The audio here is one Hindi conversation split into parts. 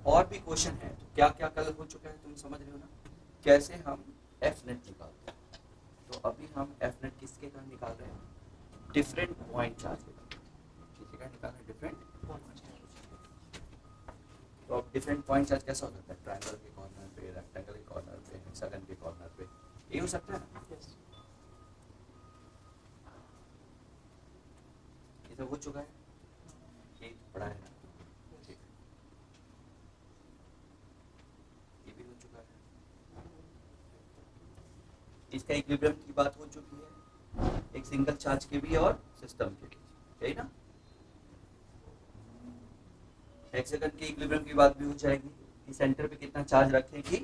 और भी क्वेश्चन है, तो क्या क्या कल हो चुका है तुम समझ रहे हो ना, कैसे हम एफ नेट निकालते हैं। तो अभी हम एफ नेट किसके कारण निकाल रहे हैं, डिफरेंट पॉइंट चार्ज के कारण, किसके कारण निकाल रहे हैं, डिफरेंट पॉइंट चार्ज। तो अब डिफरेंट पॉइंट चार्ज कैसा हो सकता है, ट्रायंगल के कॉर्नर पे, रेक्टेंगल के कॉर्नर पे, हेक्सागन के कॉर्नर पे, ये हो सकता है ना। ये सब हो चुका है, ये पढ़ा है ना, ठीक है, ये भी हो चुका है। इसका इक्विलिब्रियम की बात हो चुकी है, एक सिंगल चार्ज के भी और सिस्टम के बीच, यही ना। हेक्सागन के इक्विलिब्रियम की बात भी हो जाएगी कि सेंटर पे कितना चार्ज रखेगी,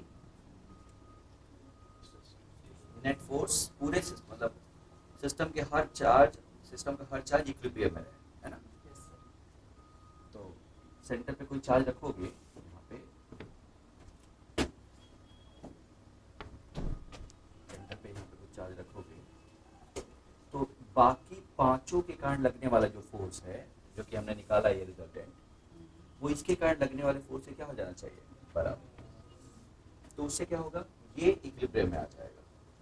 नेट फोर्स पूरे मतलब सिस्टम के हर चार्ज, सिस्टम का हर चार्ज इक्विलिब्रियम में रहे, है ना। तो सेंटर पे कोई चार्ज रखोगे यहाँ पे, सेंटर पे यहाँ पे कोई चार्ज रखोगे तो बाकी पांचों के कारण लगने वाला जो फोर्स है, जो कि हमने निकाला ये रिजल्टेंट, वो इसके कारण लगने वाले फोर्स से क्या हो जाना चाहिए, बराबर। तो उससे क्या होगा, ये इक्विलिब्रियम में आ जाएगा,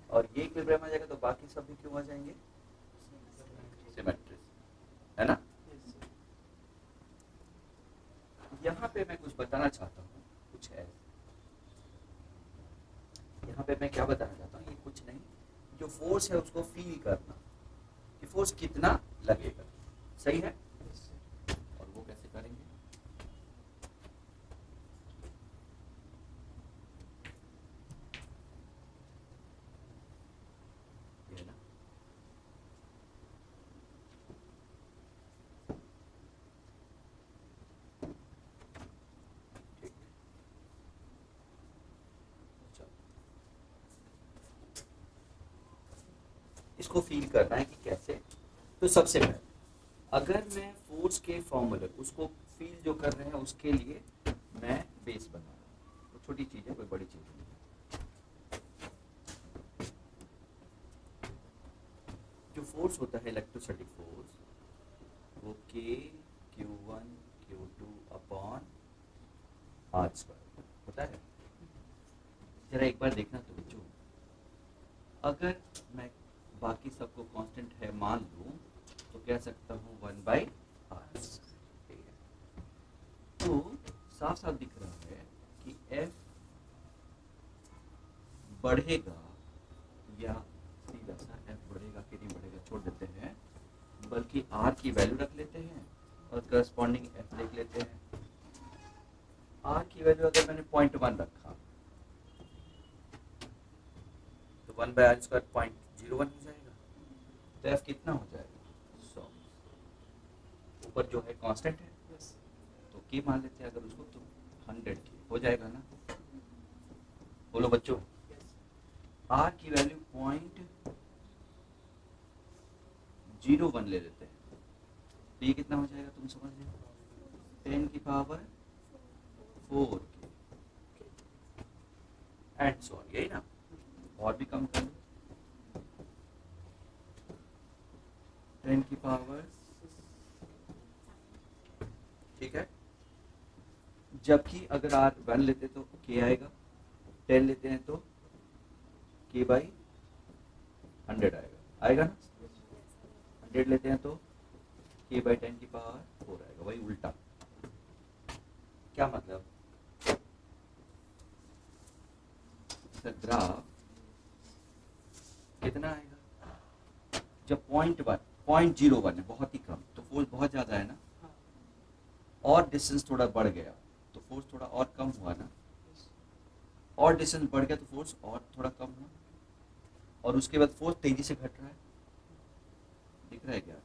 और ये इक्विलिब्रियम में आ जाएगा तो बाकी सब भी क्यों आ जाएंगे, सिमेट्री, है ना। यहाँ पे मैं कुछ बताना चाहता हूँ, कुछ है यहाँ पे मैं क्या बताना चाहता हूँ, ये कुछ नहीं, जो फोर्स है उसको फील करना कि फोर्स कितना लगेगा, सही है। और वो कैसे करेंगे, ये है ना, ठीक, चलो इसको फील करना है कि कैसे। तो सबसे पहले अगर मैं फोर्स के फॉर्मूले उसको फील जो कर रहे हैं उसके लिए मैं बेस बना रहा हूँ, तो छोटी चीज है, कोई बड़ी चीज नहीं। जो फोर्स होता है इलेक्ट्रोस्टैटिक फोर्स, वो के Q1 Q2 upon R square होता है। जरा एक बार देखना तो बच्चों, अगर मैं बाकी सबको कांस्टेंट है मान लूं तो कह सकता हूँ 1/r। तो साफ साफ दिख रहा है कि F बढ़ेगा, या सीधा सा F बढ़ेगा कि नहीं बढ़ेगा छोड़ देते हैं, बल्कि R की वैल्यू रख लेते हैं और करस्पॉन्डिंग F देख लेते हैं। R की वैल्यू अगर मैंने 0.1 रखा तो 1/r² 0.01 हो जाएगा, तो F कितना हो जाएगा 100। ऊपर जो है कांस्टेंट है, तो के मान लेते हैं अगर उसको, तो 100 के हो जाएगा ना। बोलो बच्चों, R की वैल्यू 0.01 ले लेते हैं, तो ये कितना हो जाएगा तुम समझ रहे हो, 10 की पावर 4 के एंड सो ऑन, यही ना। और भी कम कर लो, 10 की पावर, ठीक है। जबकि अगर R 1 लेते तो के आएगा, 10 लेते हैं तो k/100 आएगा ना, 100 लेते हैं तो k/10 की पावर 4 आएगा, वही उल्टा। क्या मतलब, ग्राफ कितना आएगा, जब 0.01 है, बहुत ही कम, तो फोर्स बहुत ज्यादा है ना, और डिस्टेंस थोड़ा बढ़ गया तो फोर्स थोड़ा और कम हुआ ना, और डिस्टेंस बढ़ गया तो फोर्स और थोड़ा कम हुआ, और उसके बाद फोर्स तेजी से घट रहा है, दिख रहा है क्या,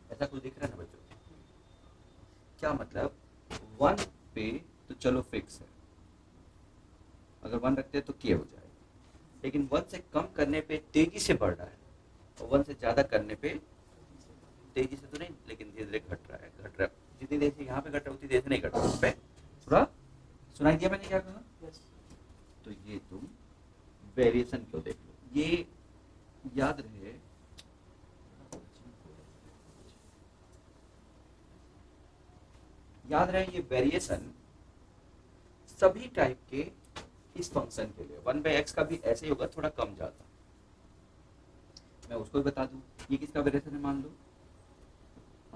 ऐसा कुछ दिख रहा है ना बच्चों। क्या मतलब, 1 पे तो चलो फिक्स है, अगर 1 रखते हैं तो के हो जाएगा, लेकिन 1 से कम करने पे तेजी से बढ़ रहा है, और 1 से ज्यादा करने पे तेजी से तो नहीं, लेकिन धीरे धीरे घट रहा है, जितनी देर से यहाँ पे घट रहा है उतनी देर से नहीं घट रहा है, थोड़ा सुनाई दिया मैंने क्या कहा। तो ये तुम वेरिएशन क्यों देख लो, ये याद रहे, ये वेरिएशन सभी टाइप के इस फंक्शन के लिए 1/x का भी ऐसे ही होगा, थोड़ा कम ज्यादा। मैं उसको भी बता दूं, ये किसका वेरिएशन है, मान लो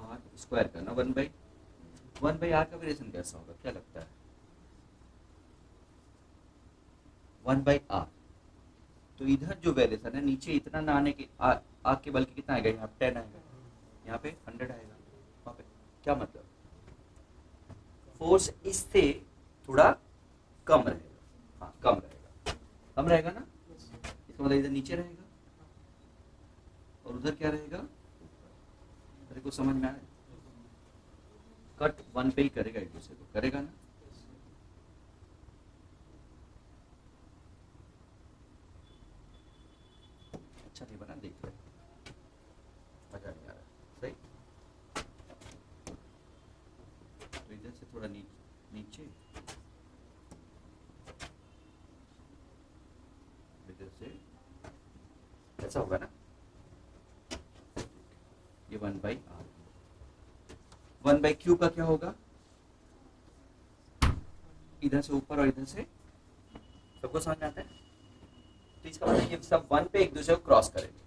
आर स्क्वायर का ना, 1/r का वेरिएशन कैसा होगा, क्या लगता है? 1/r। तो इधर जो वेरिएशन है नीचे इतना ना आने के आके बल्कि कितना आएगा, यहाँ पे 10 आएगा, यहाँ पे 100 आएगा, वहाँ पे क्या मतलब, फोर्स इससे थोड़ा कम रहेगा। हाँ कम रहेगा, कम रहेगा ना, इसका मतलब इधर नीचे रहेगा और उधर क्या रहेगा, मेरे को समझ में आया? कट 1 पे ही करेगा एक दूसरे को, करेगा ना? अच्छा नहीं बना, देख रहे मजा नहीं आ रहा, सही। तो इधर से थोड़ा नीचे, इधर से ऐसा होगा ना, ये 1/r। 1/q का क्या होगा, इधर से ऊपर और इधर से, सबको समझ में आता है? तो इसका मतलब ये सब 1 पे एक दूसरे को क्रॉस करेंगे,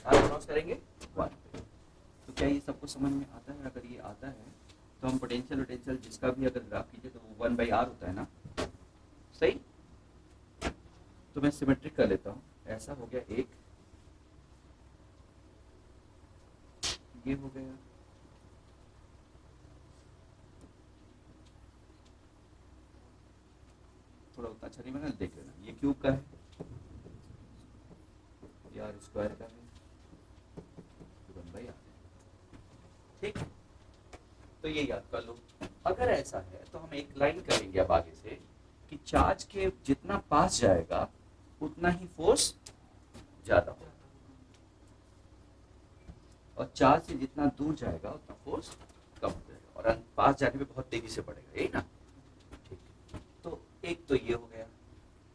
कहाँ क्रॉस करेंगे, 1 पे। तो क्या ये सबको समझ में आता है? अगर ये आता है तो हम पोटेंशियल जिसका भी अगर ग्राफ कीजिए तो वो 1/r होता है ना, सही। तो मैं सिमेट्रिक कर लेता हूँ, ऐसा हो गया एक, ये हो गया, थोड़ा उतना अच्छा नहीं बना, देख लेना, ये क्यूब का है, ये r स्क्वायर का है, 1/r। ठीक, तो ये याद कर लो। अगर ऐसा है तो हम एक लाइन करेंगे अब आगे से कि चार्ज के जितना पास जाएगा उतना ही फोर्स ज्यादा होगा, और चार्ज से जितना दूर जाएगा उतना फोर्स कम हो जाएगा, और पास जाने में बहुत तेजी से बढ़ेगा, यही ना? ठीक, तो एक तो ये हो गया।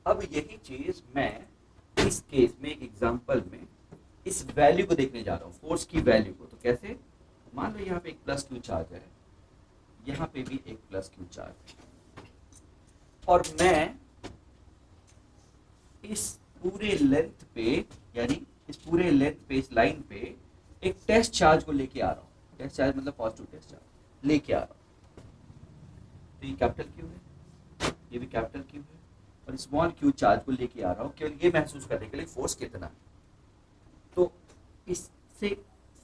अब यही चीज मैं इस केस में, एक एग्जांपल में, इस वैल्यू को देखने जा रहा हूँ, फोर्स की वैल्यू को। तो कैसे, मान लो यहाँ पे एक प्लस क्यू चार्ज है, यहाँ पे भी एक प्लस क्यू चार्ज है, और मैं इस पूरे लेंथ पे, यानी इस पूरे लेंथ पे, इस लाइन पे एक टेस्ट चार्ज को लेके आ रहा हूँ। टेस्ट चार्ज मतलब पॉजिटिव टेस्ट चार्ज लेके आ रहा हूँ। तो ये कैपिटल क्यू है, ये भी कैपिटल क्यू है, और स्मॉल क्यू चार्ज को लेके आ रहा हूँ केवल ये महसूस करने के लिए फोर्स कितना है। तो इससे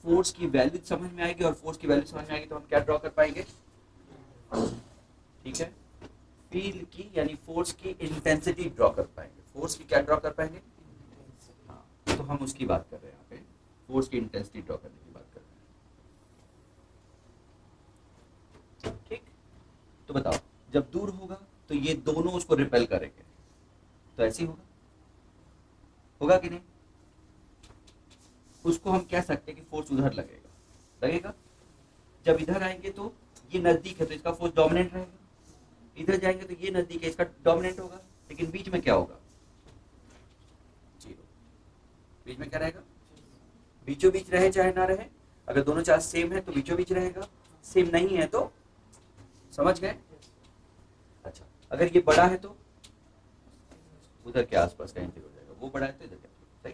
फोर्स की वैल्यू समझ में आएगी, और फोर्स की वैल्यू समझ में आएगी तो हम क्या ड्रॉ कर पाएंगे, ठीक है, फील्ड की यानी फोर्स की इंटेंसिटी ड्रॉ कर पाएंगे। फोर्स की क्या ड्रॉ कर पाएंगे, हाँ, तो हम उसकी बात कर रहे हैं यहाँ पे, फोर्स की इंटेंसिटी ड्रॉ करने की बात कर रहे हैं। ठीक, तो बताओ, जब दूर होगा तो ये दोनों उसको रिपेल करेंगे, तो ऐसे ही होगा, होगा कि नहीं? उसको हम कह सकते हैं कि फोर्स उधर लगेगा, लगेगा। जब इधर आएंगे तो ये नजदीक है तो इसका फोर्स डोमिनेंट रहेगा, इधर जाएंगे तो ये नजदीक है, इसका डोमिनेंट होगा, लेकिन बीच में क्या होगा, जीरो। बीच में क्या रहेगा, बीचों बीच रहे चाहे ना रहे, अगर दोनों चार्ज सेम है तो बीचों बीच रहेगा, सेम नहीं है तो, समझ गए? अच्छा, अगर ये बड़ा है तो उधर के आसपास कहीं हो जाएगा, वो बड़ा है तो इधर क्या, सही।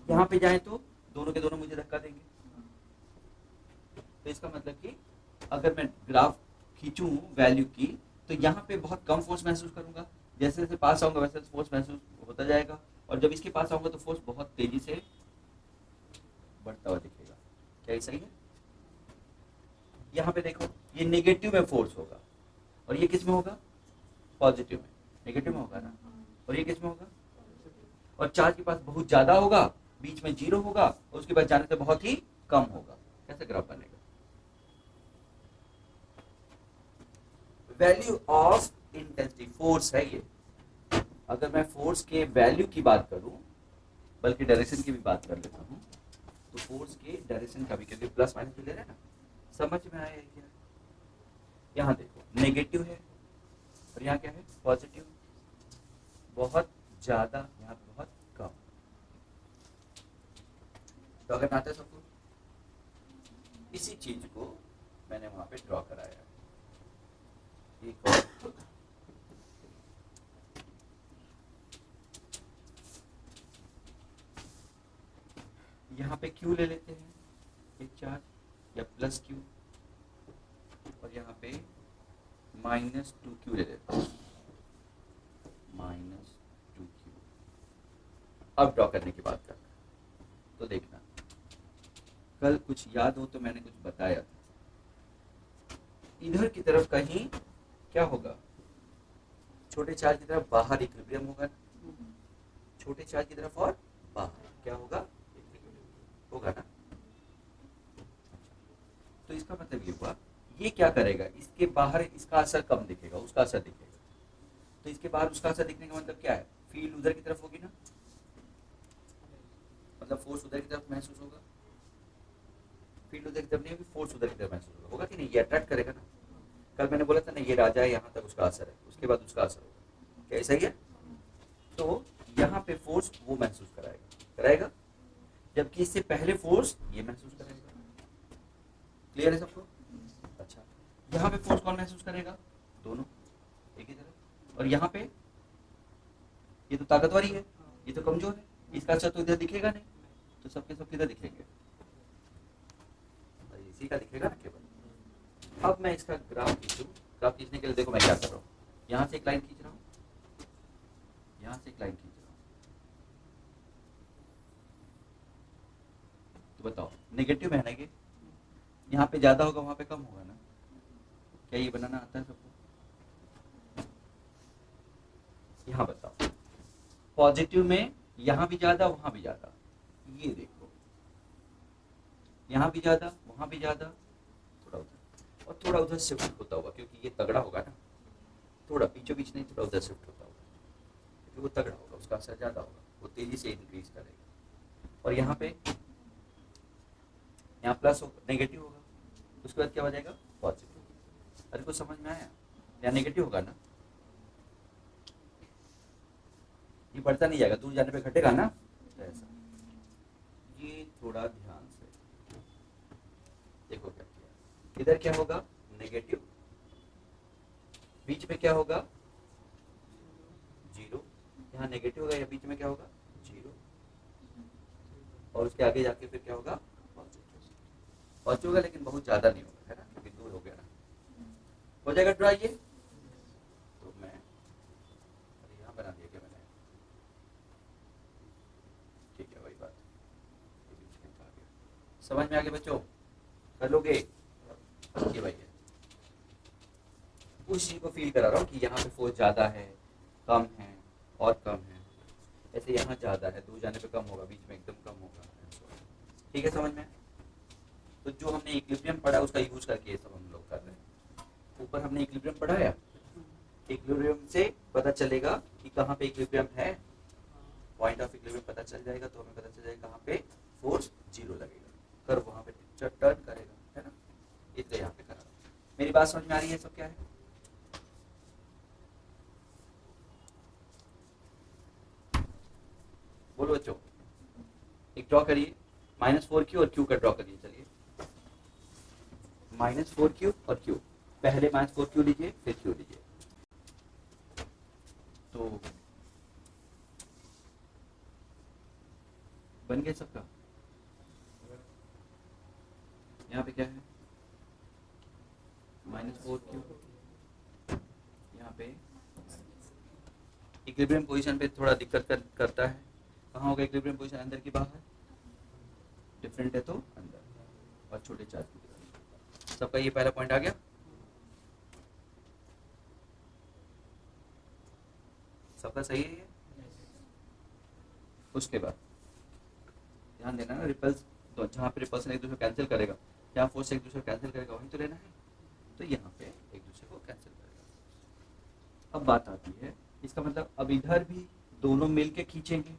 यहाँ पे जाए तो दोनों के दोनों मुझे धक्का देंगे, तो इसका मतलब कि अगर मैं ग्राफ खींचूं वैल्यू की तो यहाँ पे बहुत कम फोर्स महसूस करूंगा, जैसे जैसे पास आऊंगा वैसे फोर्स महसूस होता जाएगा, और जब इसके पास आऊंगा तो फोर्स बहुत तेजी से बढ़ता हुआ दिखेगा। क्या ये सही है? यहाँ पे देखो, ये नेगेटिव में फोर्स होगा, और ये किस में होगा, पॉजिटिव में। नेगेटिव में होगा ना, और ये किस में होगा, और चार्ज के पास बहुत ज्यादा होगा, बीच में जीरो होगा, और उसके बाद जाने से बहुत ही कम होगा। कैसे ग्राफ बनेगा, वैल्यू ऑफ इंटेंसिटी, फोर्स है ये। अगर मैं फोर्स के वैल्यू की बात करूं, बल्कि डायरेक्शन की भी बात कर लेता हूं, तो फोर्स के डायरेक्शन का भी, क्योंकि प्लस माइनस ले रहे हैं ना, समझ में आया क्या? यहाँ देखो नेगेटिव है और यहाँ क्या है, पॉजिटिव, बहुत ज्यादा, यहाँ पे बहुत कम। तो अगर आता है सबको, इसी चीज को मैंने वहां पे ड्रॉ कराया। एक और पे क्यू ले लेते हैं एक चार्ज या प्लस क्यू, और यहाँ पे -2q ले लेते हैं, -2q। अब ड्रॉ करने की बात करते हैं। तो देखना, कल कुछ याद हो तो मैंने कुछ बताया था, इधर की तरफ कहीं क्या होगा, छोटे चार्ज की तरफ बाहर इक्विलिब्रियम होगा, छोटे चार्ज की तरफ और बाहर क्या होगा, होगा ना। तो इसका मतलब ये हुआ, ये क्या करेगा, इसके बाहर इसका असर कम दिखेगा, उसका असर दिखेगा। तो इसके बाहर उसका असर दिखने का मतलब क्या है, फील्ड उधर की तरफ होगी ना, मतलब फोर्स उधर की तरफ महसूस होगा, फील्ड उधर की तरफ नहीं होगी, फोर्स उधर की तरफ महसूस होगा, होगा कि नहीं, ये अट्रैक्ट करेगा ना। कल मैंने बोला था ना, ये राजा है, यहाँ तक उसका असर है, उसके बाद उसका असर होगा, क्या सही है। तो यहाँ पे फोर्स वो महसूस कराएगा, जबकि इससे पहले फोर्स ये महसूस करेगा। क्लियर है सबको? अच्छा, यहाँ पे फोर्स कौन महसूस करेगा, दोनों एक ही तरफ, और यहाँ पे ये तो ताकतवर ही है, ये तो कमजोर है, इसका असर तो इधर दिखेगा नहीं, तो सबके सब किधर दिखेंगे, इसी का दिखेगा ना केवल। अब मैं इसका ग्राफ खींचूं, ग्राफ खींचने के लिए देखो मैं क्या कर रहा हूँ, यहाँ से एक लाइन खींच रहा हूँ, यहाँ से एक लाइन खींच रहा हूँ, तो बताओ नेगेटिव है ना, ये यहाँ पे ज्यादा होगा वहां पे कम होगा ना, क्या ये बनाना आता है सबको? यहाँ बताओ, पॉजिटिव में यहाँ भी ज्यादा वहां भी ज्यादा, ये देखो यहाँ भी ज्यादा वहां भी ज्यादा, थोड़ा उधर और थोड़ा उधर शिफ्ट होता होगा, क्योंकि ये तगड़ा होगा ना, थोड़ा बीचों बीच नहीं, थोड़ा उधर शिफ्ट होता होगा, क्योंकि वो तगड़ा होगा, उसका असर ज्यादा होगा, वो तेजी से इंक्रीज करेगा। और यहाँ पे यहाँ प्लस नेगेटिव होगा, उसके बाद क्या हो जाएगा, पॉजिटिव। अरे कुछ समझ में आया, यहाँ नेगेटिव होगा ना, ये बढ़ता नहीं जाएगा, दूर जाने पे घटेगा ना, तो ऐसा। ये थोड़ा ध्यान से देखो क्या किया, इधर क्या होगा, नेगेटिव, बीच में क्या होगा, जीरो, यहाँ नेगेटिव होगा, या बीच में क्या होगा, जीरो, और उसके आगे जाके फिर क्या होगा, पॉजिटिव होगा, लेकिन बहुत ज्यादा नहीं होगा, है ना, क्योंकि दूर हो गया ना। हो जाएगा ड्रा ये, तो मैं यहाँ बना दिया क्या मैंने, ठीक है वही बात, समझ में आ गया बच्चों, कर लोगे ये भाई है। उस चीज को फील करा रहा हूँ कि यहाँ पे फोर्स ज्यादा है, कम है और कम है, ऐसे यहाँ ज्यादा है, दूर जाने पे कम होगा, बीच में एकदम कम होगा, ठीक है समझ में। तो जो हमने इक्विलिब्रियम पढ़ा उसका यूज करके ये सब हम लोग कर रहे हैं। ऊपर हमने इक्विलिब्रियम पढ़ाया, इक्विलिब्रियम से पता चलेगा कि कहाँ पे इक्विलिब्रियम है, पॉइंट ऑफ इक्विलिब्रियम पता चल जाएगा, तो हमें पता चल जाएगा कहाँ पे फोर्स जीरो लगेगा, कर वहाँ पे टर्न करेगा, है ना। इसलिए यहाँ पे करा, मेरी बात समझ में आ रही है सब क्या है? बोलो बच्चों, एक ड्रॉ करिए, -4q और q का ड्रॉ करिए, चलिए -4q और q, पहले -4q लीजिए फिर q लीजिए, तो बन गया सबका। यहाँ पे क्या है, -4q, यहाँ पे इक्विलिब्रियम पोजीशन पे थोड़ा दिक्कत करता है, कहाँ होगा इक्विलिब्रियम पोजीशन, अंदर की बाहर, डिफरेंट है तो अंदर, और छोटे चार्ज की तरफ। सबका ये पहला पॉइंट आ गया, सबका सही है ये। उसके बाद ध्यान देना ना, रिपल्स तो जहाँ पे रिपल्सन एक दूसरे को कैंसिल करेगा, जहाँ फोर्स एक दूसरे को कैंसिल करेगा वहीं तो लेना है, तो यहाँ पे एक दूसरे को कैंसिल करेगा। अब बात आती है, इसका मतलब अब इधर भी दोनों मिलके खींचेंगे,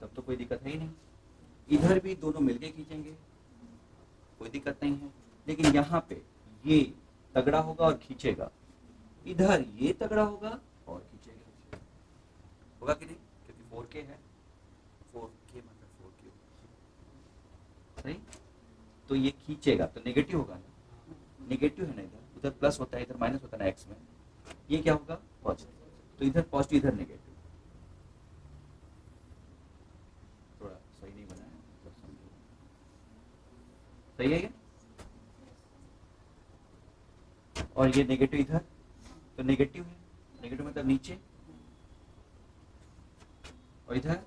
तब तो कोई दिक्कत है ही नहीं, इधर भी दोनों मिलके खींचेंगे, कोई दिक्कत नहीं है, लेकिन यहाँ पे ये तगड़ा होगा और खींचेगा, इधर ये तगड़ा होगा और खींचेगा, होगा कि नहीं, क्योंकि 4K है, 4K मतलब 4Q, सही। तो ये खींचेगा तो नेगेटिव होगा ना, नेगेटिव है ना, इधर उधर प्लस होता है, इधर माइनस होता है ना एक्स में, ये क्या होगा, पॉजिटिव, तो इधर पॉजिटिव इधर नेगेटिव, थोड़ा सही नहीं बनाया, मतलब समझो, सही है ये? और ये नेगेटिव इधर, तो नेगेटिव है, नेगेटिव मतलब नीचे, और इधर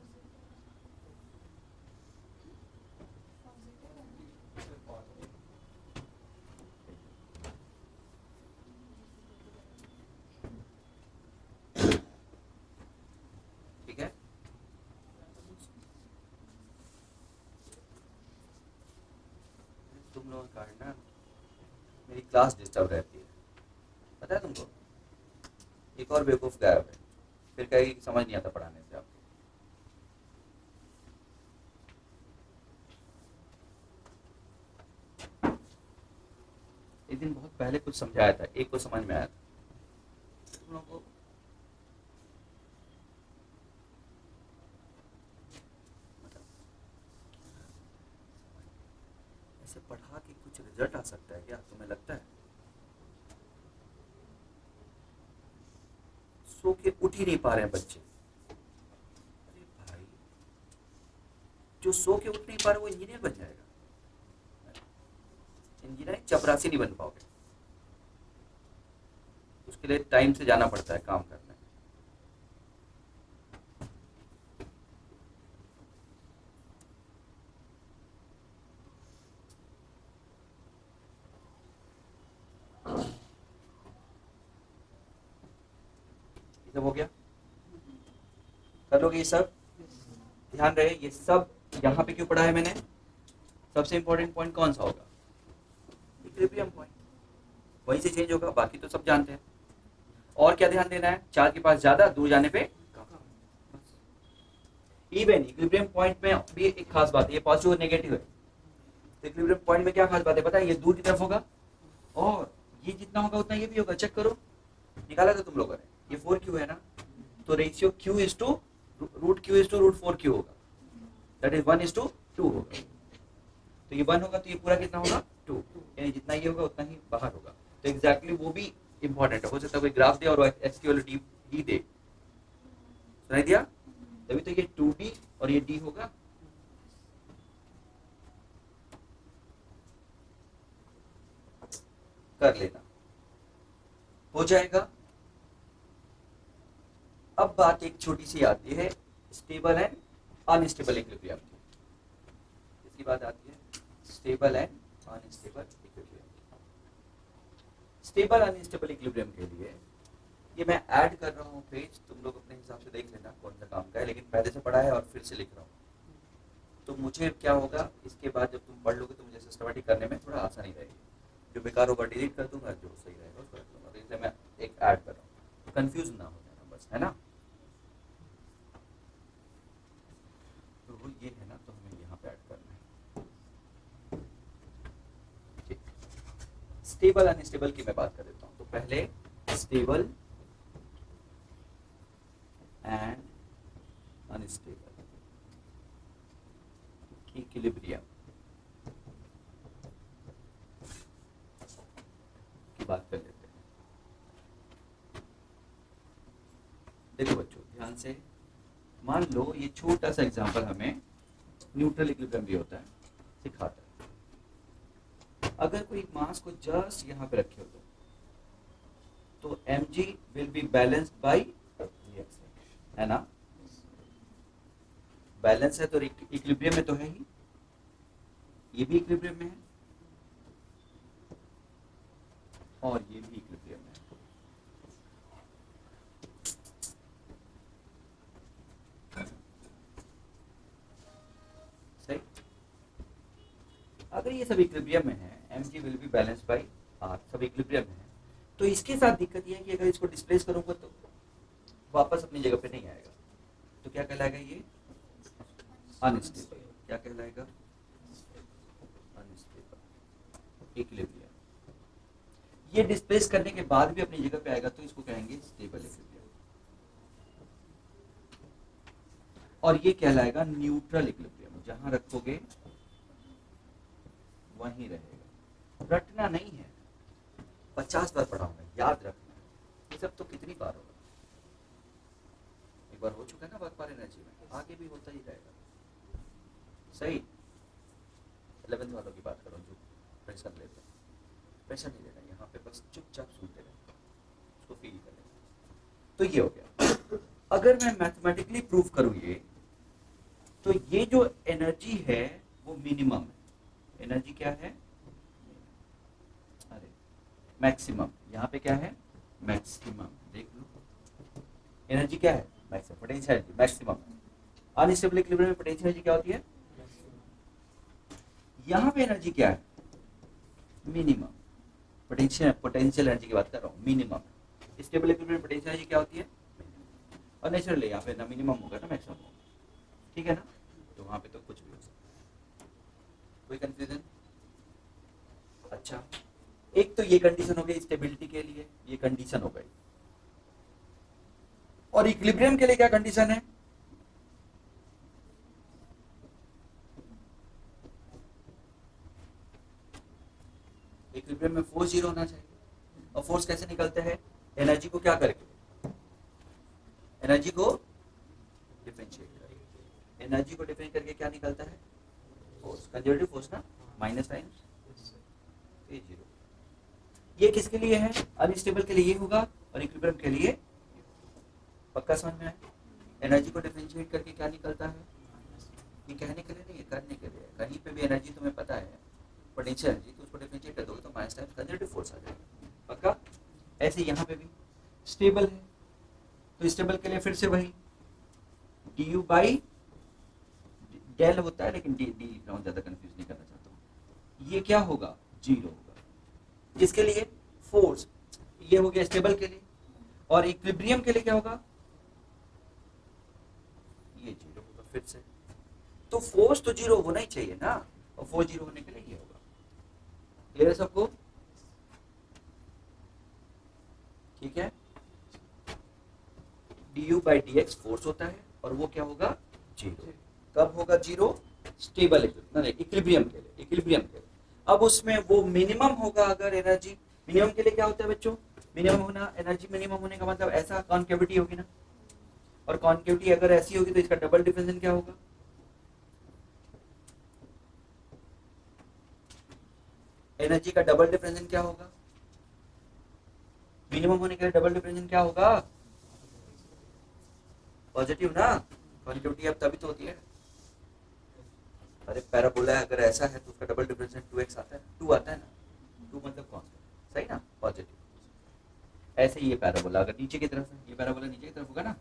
ठीक है। तुम लोगों का ना मेरी क्लास डिस्टर्ब रहती है, पता है तुमको? एक और बेवकूफ गायब है, फिर कहेगी कि समझ नहीं आता पढ़ाने से आपको। एक दिन बहुत पहले कुछ समझाया था, एक को समझ में आया था, तुम लोगों को ऐसे पढ़ा के कुछ रिजल्ट आ सकता है क्या, तुम्हें लगता है? सो के उठ ही नहीं पा रहे हैं बच्चे। अरे भाई, जो सो के उठ नहीं पा रहे वो इंजीनियर बन जाएगा? इंजीनियर चपरासी नहीं बन पाओगे, उसके लिए टाइम से जाना पड़ता है काम करने। ये सब हो गया, कर लोगे ये सब? ध्यान रहे ये सब यहाँ पे क्यों पढ़ा है मैंने? सबसे इंपॉर्टेंट पॉइंट कौन सा होगा? इक्विलिब्रियम पॉइंट, वहीं से चेंज होगा, बाकी तो सब जानते हैं। और क्या ध्यान देना है? चार के पास ज्यादा, दूर जाने पे इवन। इक्विलिब्रियम पॉइंट में भी एक खास बात है, ये पॉजिटिव और नेगेटिव है। तो इक्विलिब्रियम पॉइंट में क्या खास बात है पता है? ये दूर की तरफ होगा और ये जितना होगा उतना ये भी होगा। चेक करो, निकाला था तुम लोगों ने, ये 4q है ना, तो ratio q is to root q is to root 4q होगा, दैट इज 1:2 होगा। तो ये 1 होगा तो ये पूरा कितना होगा? 2, यानी जितना ये होगा उतना ही बाहर होगा। तो एग्जैक्टली वो भी इंपॉर्टेंट है। हो सकता है कोई ग्राफ दे और x की वैल्यू d दे, सुनाई दिया? तभी तो ये 2d और ये d होगा। कर लेना, हो जाएगा। अब बात एक छोटी सी आती है स्टेबल एंड अनस्टेबल इक्विलिब्रियम की। इसकी बात आती है stable and unstable equilibrium. Stable unstable equilibrium के लिए ये मैं ऐड कर रहा हूँ पेज, तुम लोग अपने हिसाब से देख लेना कौन सा काम का है, लेकिन पहले से पढ़ा है और फिर से लिख रहा हूँ। तो मुझे क्या होगा इसके बाद जब तुम पढ़ लोगे तो मुझे सिस्टमेटिक करने में थोड़ा आसानी रहेगी। जो बेकार होगा डिलीट कर दूंगा, जो सही रहेगा उसको रख दूंगा। तो इसलिए मैं एक ऐड कर रहा हूँ, तो कंफ्यूज ना हो जाना बस, है ना? तो वो ये है ना, तो हमें यहाँ पे ऐड करना है। ठीक, स्टेबल अनस्टेबल की मैं बात कर देता हूँ। तो पहले स्टेबल एंड अनस्टेबल इक्विलिब्रियम की बात कर लेते हैं। देखो बच्चों ध्यान से, मान लो ये छोटा सा एग्जांपल हमें न्यूट्रल इक्विलिब्रियम भी होता है सिखाता है। अगर कोई मास को जस्ट यहाँ पे रखे हो तो mg will be balanced by reaction, है ना? बैलेंस है तो इक्विलिब्रियम में तो है ही, ये भी इक्विलिब्रियम में है और ये भी इक्विलिब्रियम में है। सही? अगर ये सब इक्विलिब्रियम में है, mg will be balanced bye r, सब इक्विलिब्रियम में है, तो इसके साथ दिक्कत ये है कि अगर इसको डिस्प्लेस करूंगा तो वापस अपनी जगह पे नहीं आएगा। तो क्या कहलाएगा ये? अनस्टेबल। क्या कहलाएगा? Unstable equilibrium. ये डिस्प्लेस करने के बाद भी अपनी जगह पे आएगा तो इसको कहेंगे स्टेबल इक्विलिब्रियम। और ये कहलाएगा न्यूट्रल इक्विलिब्रियम, जहां रखोगे वहीं रहेगा। रटना नहीं है, 50 बार पढ़ाऊंगा, याद रखना है। ये सब तो कितनी बार होगा, एक बार हो चुका है ना वर्क एनर्जी में, आगे भी होता ही रहेगा। सही? 11th वालों की बात करो जो प्रेशर लेते हैं, प्रेशर नहीं लेना, यहाँ पे बस चुपचाप सुनते रहते हैं, उसको फील करें। तो ये हो गया। अगर मैं मैथमेटिकली प्रूव करूँ ये, तो ये जो एनर्जी है वो मिनिमम है। एनर्जी क्या है? अरे मैक्सिमम, यहाँ पे क्या है? मैक्सिमम। देख लो एनर्जी क्या है? Maximum. Potential maximum. Unstable equilibrium में पोटेंशियल एनर्जी क्या होती है? यहाँ पे एनर्जी क्या है? मिनिमम। पोटेंशियल एनर्जी की बात कर रहा हूँ, मिनिमम। स्टेबल इक्विलिब्रियम में पोटेंशियल एनर्जी क्या होती है? और नेचुरली यहाँ पे ना मिनिमम होगा ना मैक्सिमम होगा, ठीक है ना? तो वहां पे तो कुछ भी हो सकता है। कोई कंफ्यूजन? अच्छा, एक तो ये कंडीशन हो गई स्टेबिलिटी के लिए, ये कंडीशन हो गई। और इक्विलिब्रियम के लिए क्या कंडीशन है? इक्विलिब्रियम में फोर्स जीरो होना चाहिए। और फोर्स कैसे निकलते हैं? एनर्जी को क्या करके? एनर्जी को डिफरेंशिएट करके। एनर्जी को डिफरेंशिएट करके क्या निकलता है? फोर्स, कंजर्वेटिव फोर्स ना, माइनस टाइम्स ए जीरो। ये किसके लिए है? अनस्टेबल के लिए ये होगा, और इक्विलिब्रियम के लिए। पक्का समझ में आया? एनर्जी को डिफरेंशिएट करके क्या निकलता है? ये कहने के लिए नहीं है, करने के लिए। कहीं पे भी एनर्जी तुम्हें पता है, पोटेंशियल एनर्जी, तो उसको डिफरेंशिएट कर दोगे तो माइनस टाइम्स कंजर्वेटिव फोर्स आ जाएगा। पक्का? ऐसे यहाँ पे भी स्टेबल है, तो स्टेबल के लिए फिर से वही डी यू बाई डेल होता है, लेकिन डी डी लिख रहा हूँ, ज्यादा कंफ्यूज नहीं करना चाहता हूँ। ये क्या होगा? जीरो होगा। किसके लिए? फोर्स। ये हो गया स्टेबल के लिए। और इक्विलिब्रियम के लिए क्या होगा? ये जीरो होगा फिर से। तो फोर्स तो जीरो होना ही चाहिए ना, और फोर्स जीरो होने के लिए ये होगा। क्लियर है सबको? ठीक है। D you by D x force होता है, और वो क्या होगा? जीरो। कब होगा जीरो? स्टेबल इक्विलिब्रियम के लिए। इक्विलिब्रियम के लिए अब उसमें वो मिनिमम होगा। अगर एनर्जी मिनिमम के लिए क्या होता है बच्चों? मिनिमम होना, एनर्जी मिनिमम होने का मतलब ऐसा कॉन्केविटी होगी ना, और कॉन्केविटी अगर ऐसी होगी तो इसका डबल डिफरेंशियल क्या होगा? एनर्जी का डबल डिफरेंशियल क्या होगा? मिनिमम होने के लिए डबल डिफरेंशियल क्या होगा? पॉजिटिव ना। कॉन्केविटी अब तभी तो होती है। अरे पैराबोला अगर ऐसा है तो उसका डबल डिफरेंशियल 2x आता है, 2 आता है ना, 2 मतलब कांस्टेंट, सही ना, पॉजिटिव। ऐसे ही ये पैराबोला अगर नीचे की तरफ है, ये पैराबोला नीचे की तरफ होगा ना,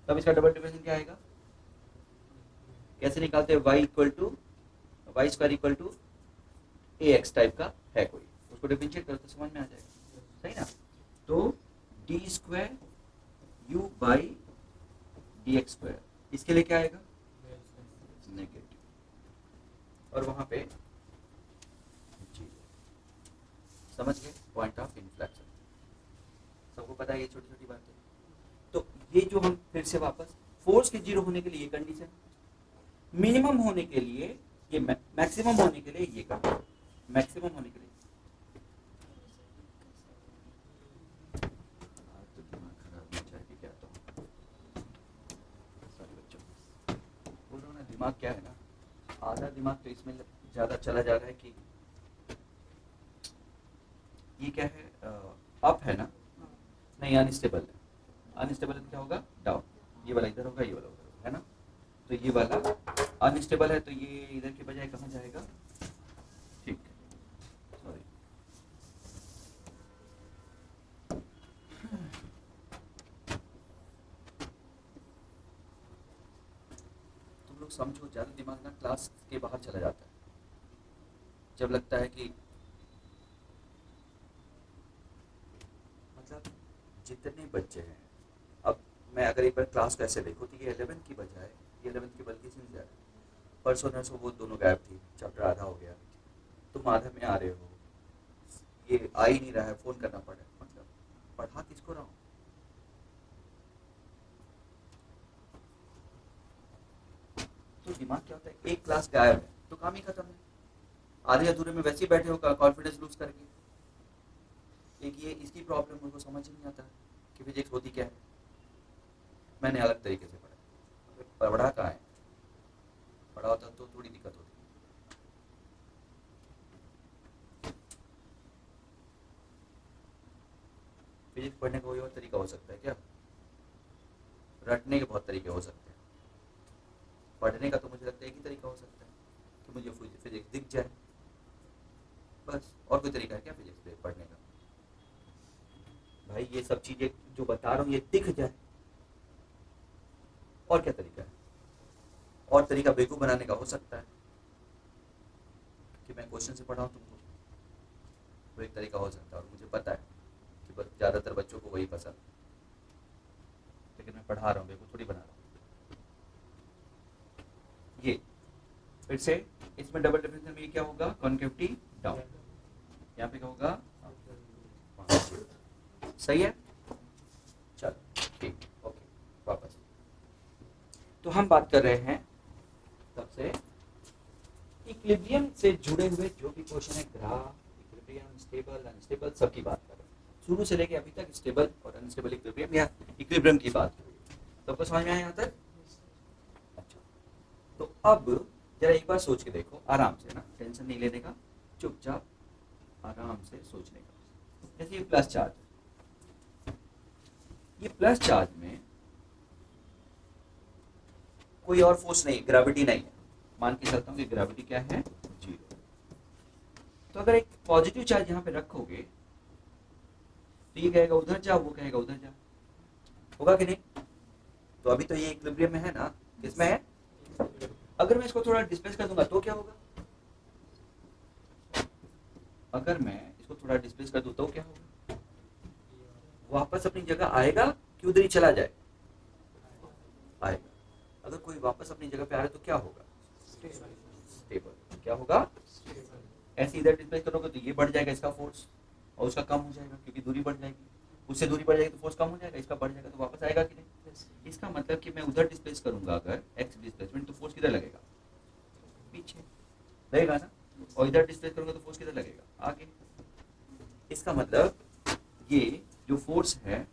तब इसका डबल डिफरेंशियल क्या आएगा? कैसे निकालते हैं? y equal to y square equal to a x type का है कोई, उसको डिफरेंशिएट करो तो समझ में आ जाएगा, सही ना? तो D square you by D x square, इसके लिए क्या आएगा? नेगेटिव। और वहां पे जी, समझ गए पॉइंट ऑफ इन्फ्लेक्शन? सबको पता है ये छोटी छोटी बातें। तो ये जो हम फिर से वापस फोर्स के जीरो होने के लिए ये कंडीशन, मिनिमम होने के लिए ये, मैक्सिमम होने के लिए ये कंडीशन, मैक्सिमम होने के लिए। तो दिमाग खराब हो जाएगी क्या? तो सॉरी बच्चों, बोल रहा हूँ ना, दिमाग क्या है ना, आधा दिमाग तो इसमें ज्यादा चला जा रहा है कि ये क्या है, अप है ना, नहीं अनस्टेबल है। अनस्टेबल क्या होगा? डाउन। ये वाला इधर होगा, ये वाला उधर होगा, है ना? तो ये वाला अनस्टेबल है, तो ये इधर के बजाय कहाँ जाएगा? ठीक, सॉरी। तुम लोग समझो, ज्यादा दिमाग ना क्लास के बाहर चला जाता है जब लगता है कि, मतलब जितने बच्चे हैं, अब मैं अगर एक बार क्लास को ऐसे देखो तो ये 11 की बजाय, ये 11 की बल्कि से ज्यादा, परसों नरसों वो दोनों गायब थी, चैप्टर आधा हो गया, तुम आधे में आ रहे हो, ये आ ही नहीं रहा है, फोन करना पड़ा, मतलब पढ़ा किसको रहा हूँ? तो दिमाग क्या होता है, एक क्लास गायब है तो काम ही खत्म है, आधे अधूरे में वैसे ही बैठे हो कॉन्फिडेंस लूज करके। एक ये इसकी प्रॉब्लम मुझको समझ ही नहीं आता कि फिजिक्स होती क्या है। मैंने अलग तरीके से पढ़ा, पढ़ा कहाँ है, पढ़ा होता तो थोड़ी दिक्कत होती। फिजिक्स पढ़ने का कोई और तरीका हो सकता है क्या? रटने के बहुत तरीके हो सकते हैं, पढ़ने का तो मुझे लगता है एक ही तरीका हो सकता है कि मुझे फिजिक्स दिख जाए, बस। और कोई तरीका है क्या फिजिक्स पढ़ने का? भाई ये सब चीजें जो बता रहा हूँ ये दिख जाए, और क्या तरीका है? और तरीका बेवकूफ बनाने का हो सकता है कि मैं क्वेश्चन से पढ़ाऊँ तुमको, वो एक तरीका हो सकता है, और मुझे पता है कि ज़्यादातर बच्चों को वही पसंद है, लेकिन मैं पढ़ा रहा हूँ, बेवकूफ थोड़ी बना रहा हूँ। ये फिर से इसमें डबल डेफिनेशन में ये क्या होगा? Concavity down. यहाँ पे क्या होगा? सही है, चलो ठीक, ओके। वापस तो हम बात कर रहे हैं सबसे इक्विलिब्रियम से जुड़े हुए जो भी क्वेश्चन है, ग्राफ, इक्विलिब्रियम, स्टेबल, अनस्टेबल, सबकी बात कर रहे हैं, शुरू से लेके अभी तक स्टेबल और अनस्टेबल इक्विलिब्रियम या इक्विलिब्रियम की बात हुई। सबको समझ में आया यहाँ तक? अच्छा, तो अब जरा एक बार सोच के देखो आराम से, ना टेंशन नहीं लेने का, चुपचाप आराम से सोचने का। जैसे ये प्लस चार्ज, ये प्लस चार्ज में कोई और फोर्स नहीं, ग्रेविटी नहीं है, मान के चलता हूँ कि ग्रेविटी क्या है? 0। तो अगर एक पॉजिटिव चार्ज यहाँ पे रखोगे तो ये कहेगा उधर जा, वो कहेगा उधर जा, होगा कि नहीं? तो अभी तो ये इक्विलिब्रियम में है ना, किसमें है? अगर मैं इसको थोड़ा डिस्प्लेस कर दूंगा तो क्या होगा? अगर मैं इसको थोड़ा डिस्प्लेस कर दूं तो क्या होगा? वापस अपनी जगह आएगा कि उधर ही चला जाए? आएगा। अगर कोई वापस अपनी जगह पे आ रहा है तो क्या होगा? स्टेबल। क्या होगा? ऐसे इधर डिस्प्लेस करोगे तो ये बढ़ जाएगा इसका फोर्स, और उसका कम हो जाएगा क्योंकि दूरी बढ़ जाएगी, उससे दूरी बढ़ जाएगी तो फोर्स कम हो जाएगा, इसका बढ़ जाएगा तो वापस आएगा कि नहीं? इसका मतलब कि मैं उधर डिस्प्लेस करूंगा अगर एक्स डिस्प्लेसमेंट, तो फोर्स किधर लगेगा? पीछे लगेगा ना, और इधर डिस्प्लेस करूंगा तो फोर्स किधर लगेगा? आगे। इसका मतलब ये जो फोर्स है,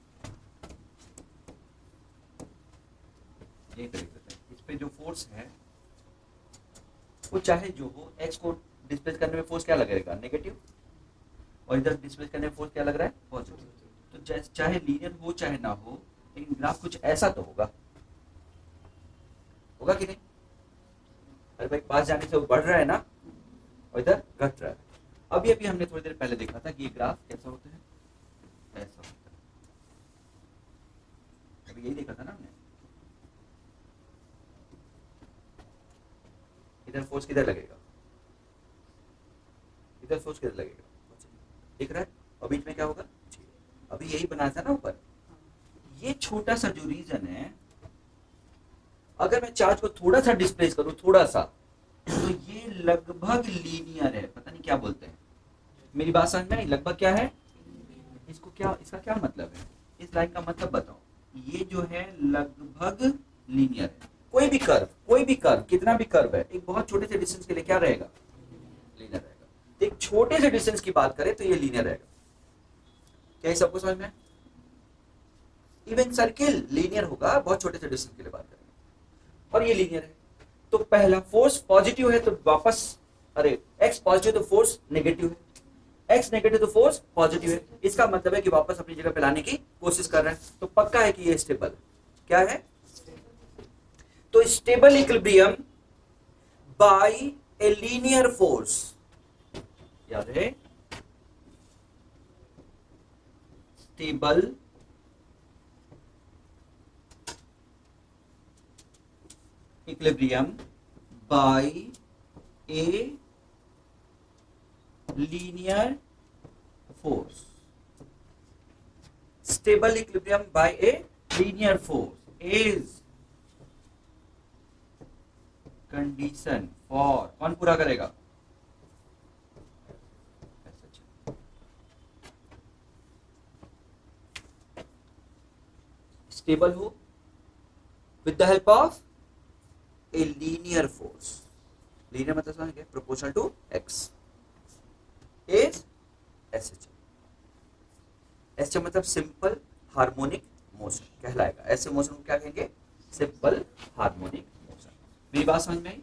इस पे जो फोर्स है वो चाहे जो हो, एक्स को डिस्प्लेस करने में फोर्स क्या लगेगा? नेगेटिव, और इधर डिस्प्लेस करने में फोर्स क्या लग रहा है? पॉजिटिव। तो चाहे लीनियर हो चाहे ना हो, लेकिन ग्राफ कुछ ऐसा तो होगा, होगा कि नहीं? अरे भाई पास जाने से वो बढ़ रहा है ना, और इधर घट रहा है। अभी अभी हमने थोड़ी देर पहले देखा था कि ये ग्राफ कैसा होता है? ऐसा होता है। अभी यही देखा था ना हमने। इधर फोर्स किधर लगेगा? इधर फोर्स किधर लगेगा? दिख रहा है? और बीच में क्या होगा? अभी यही बनाया था ना ऊपर। ये छोटा सा जो रीजन है, अगर मैं चार्ज को थोड़ा सा डिस्प्लेस करूं, थोड़ा सा, तो ये लगभग लीनियर है। पता नहीं क्या बोलते हैं, मेरी बात समझ में आई? लगभग क्या है? इसको क्या, इसका क्या मतलब है? इस लाइन का मतलब बताओ। ये जो है लगभग लीनियर है। कोई भी कर्व, कितना भी कर्व है, एक बहुत छोटे से डिस्टेंस के लिए क्या रहेगा? लीनियर रहेगा। एक छोटे से डिस्टेंस की बात करें तो ये लीनियर रहेगा। क्या ये सबको समझ में? इवन सर्किल लीनियर होगा, बहुत छोटे से डिस्टेंस के लिए बात करेंगे, और ये लीनियर है। तो पहला फोर्स पॉजिटिव है तो वापस, अरे एक्स पॉजिटिव तो फोर्स नेगेटिव है, एक्स नेगेटिव तो फोर्स पॉजिटिव है। इसका मतलब है कि वापस अपनी जगह पे लाने की कोशिश कर रहा है, तो पक्का है कि ये स्टेबल। क्या है? तो stable equilibrium bye a linear force, याद है? Stable equilibrium by a linear force. Stable equilibrium by a linear force is condition for, कौन पूरा करेगा? स्टेबल हो with the help of a linear force. linear मतलब समझ गए? proportional to x is SH। SH मतलब सिंपल हार्मोनिक मोशन कहलाएगा। ऐसे मोशन को क्या कहेंगे? Simple harmonic motion. मेरी बात समझ में आई?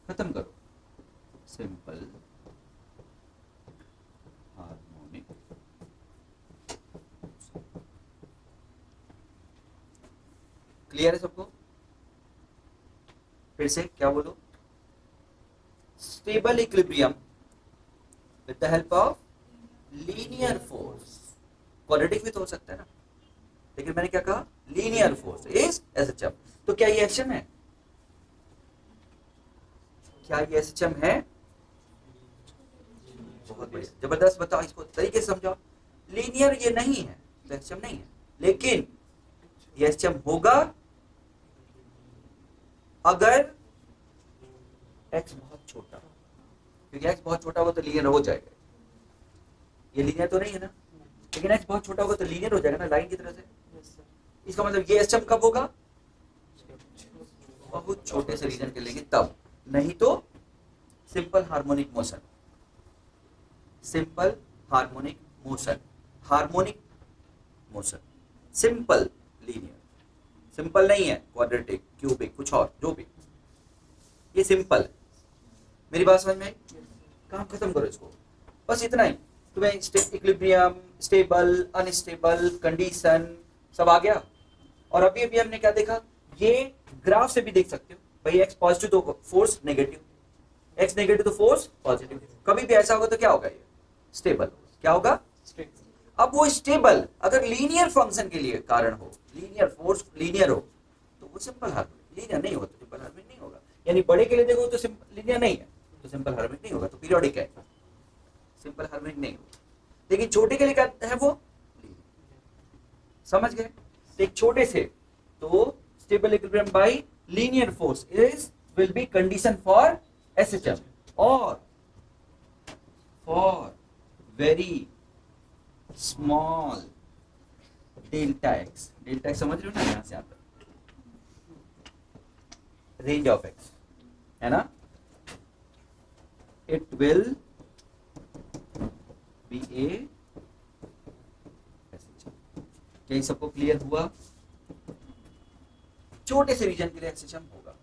खत्म करो। सिंपल हार्मोनिक क्लियर है सबको? फिर से क्या बोलो? Stable equilibrium with the help of linear force. Quadratic भी तो हो सकता है ना, लेकिन मैंने क्या कहा? Linear force is SHM. तो क्या ये एसएचएम है? क्या ये एसएचएम है? बहुत बढ़िया, जबरदस्त। बताओ, इसको तरीके से समझाओ। लीनियर ये नहीं है तो एसएचएम नहीं है, लेकिन ये एसएचएम होगा अगर x बहुत छोटा, क्योंकि x बहुत छोटा होगा तो लीनियर हो जाएगा। ये लीनियर तो नहीं है ना, लेकिन x बहुत छोटा होगा तो लीनियर हो जाएगा ना, लाइन की तरह से। इसका मतलब ये एसएचएम कब होगा? बहुत छोटे से रीजन के लेंगे तब, नहीं तो simple harmonic motion. Simple harmonic motion, harmonic motion, simple linear. Simple नहीं है क्वाड्रेटिक, क्यूबिक, कुछ और जो भी, ये सिंपल है। मेरी बात समझ में आई? काम खत्म करो इसको, बस इतना ही। तुम्हें इक्विलिब्रियम, स्टेबल, अनस्टेबल, कंडीशन सब आ गया। और अभी अभी हमने क्या देखा? ये ग्राफ से भी देख सकते हो भाई, x पॉजिटिव तो फोर्स नेगेटिव, x नेगेटिव तो फोर्स पॉजिटिव। कभी भी ऐसा होगा तो क्या होगा? ये स्टेबल। क्या होगा? अब वो स्टेबल अगर लीनियर फंक्शन के लिए कारण हो, लीनियर फोर्स लीनियर हो, तो वो सिंपल हार्मोनिक। लीनियर नहीं हो तो सिंपल हार्मोनिक नहीं होगा। यानी बड़े के लिए देखो तो लीनियर नहीं है तो सिंपल हार्मोनिक नहीं होगा, तो पीरियोडिक है, सिंपल हार्मोनिक नहीं होगा। लेकिन छोटे के लिए क्या है? वो समझ गए? एक छोटे से तो stable equilibrium by linear force is will be condition for SHM. और for very small delta x, delta x समझ रहे हो ना, यहां से आता रेंज ऑफ एक्स है ना, it will be A SHM. क्या ये सबको क्लियर हुआ? छोटे से रीजन के लिए एसएचएम होगा।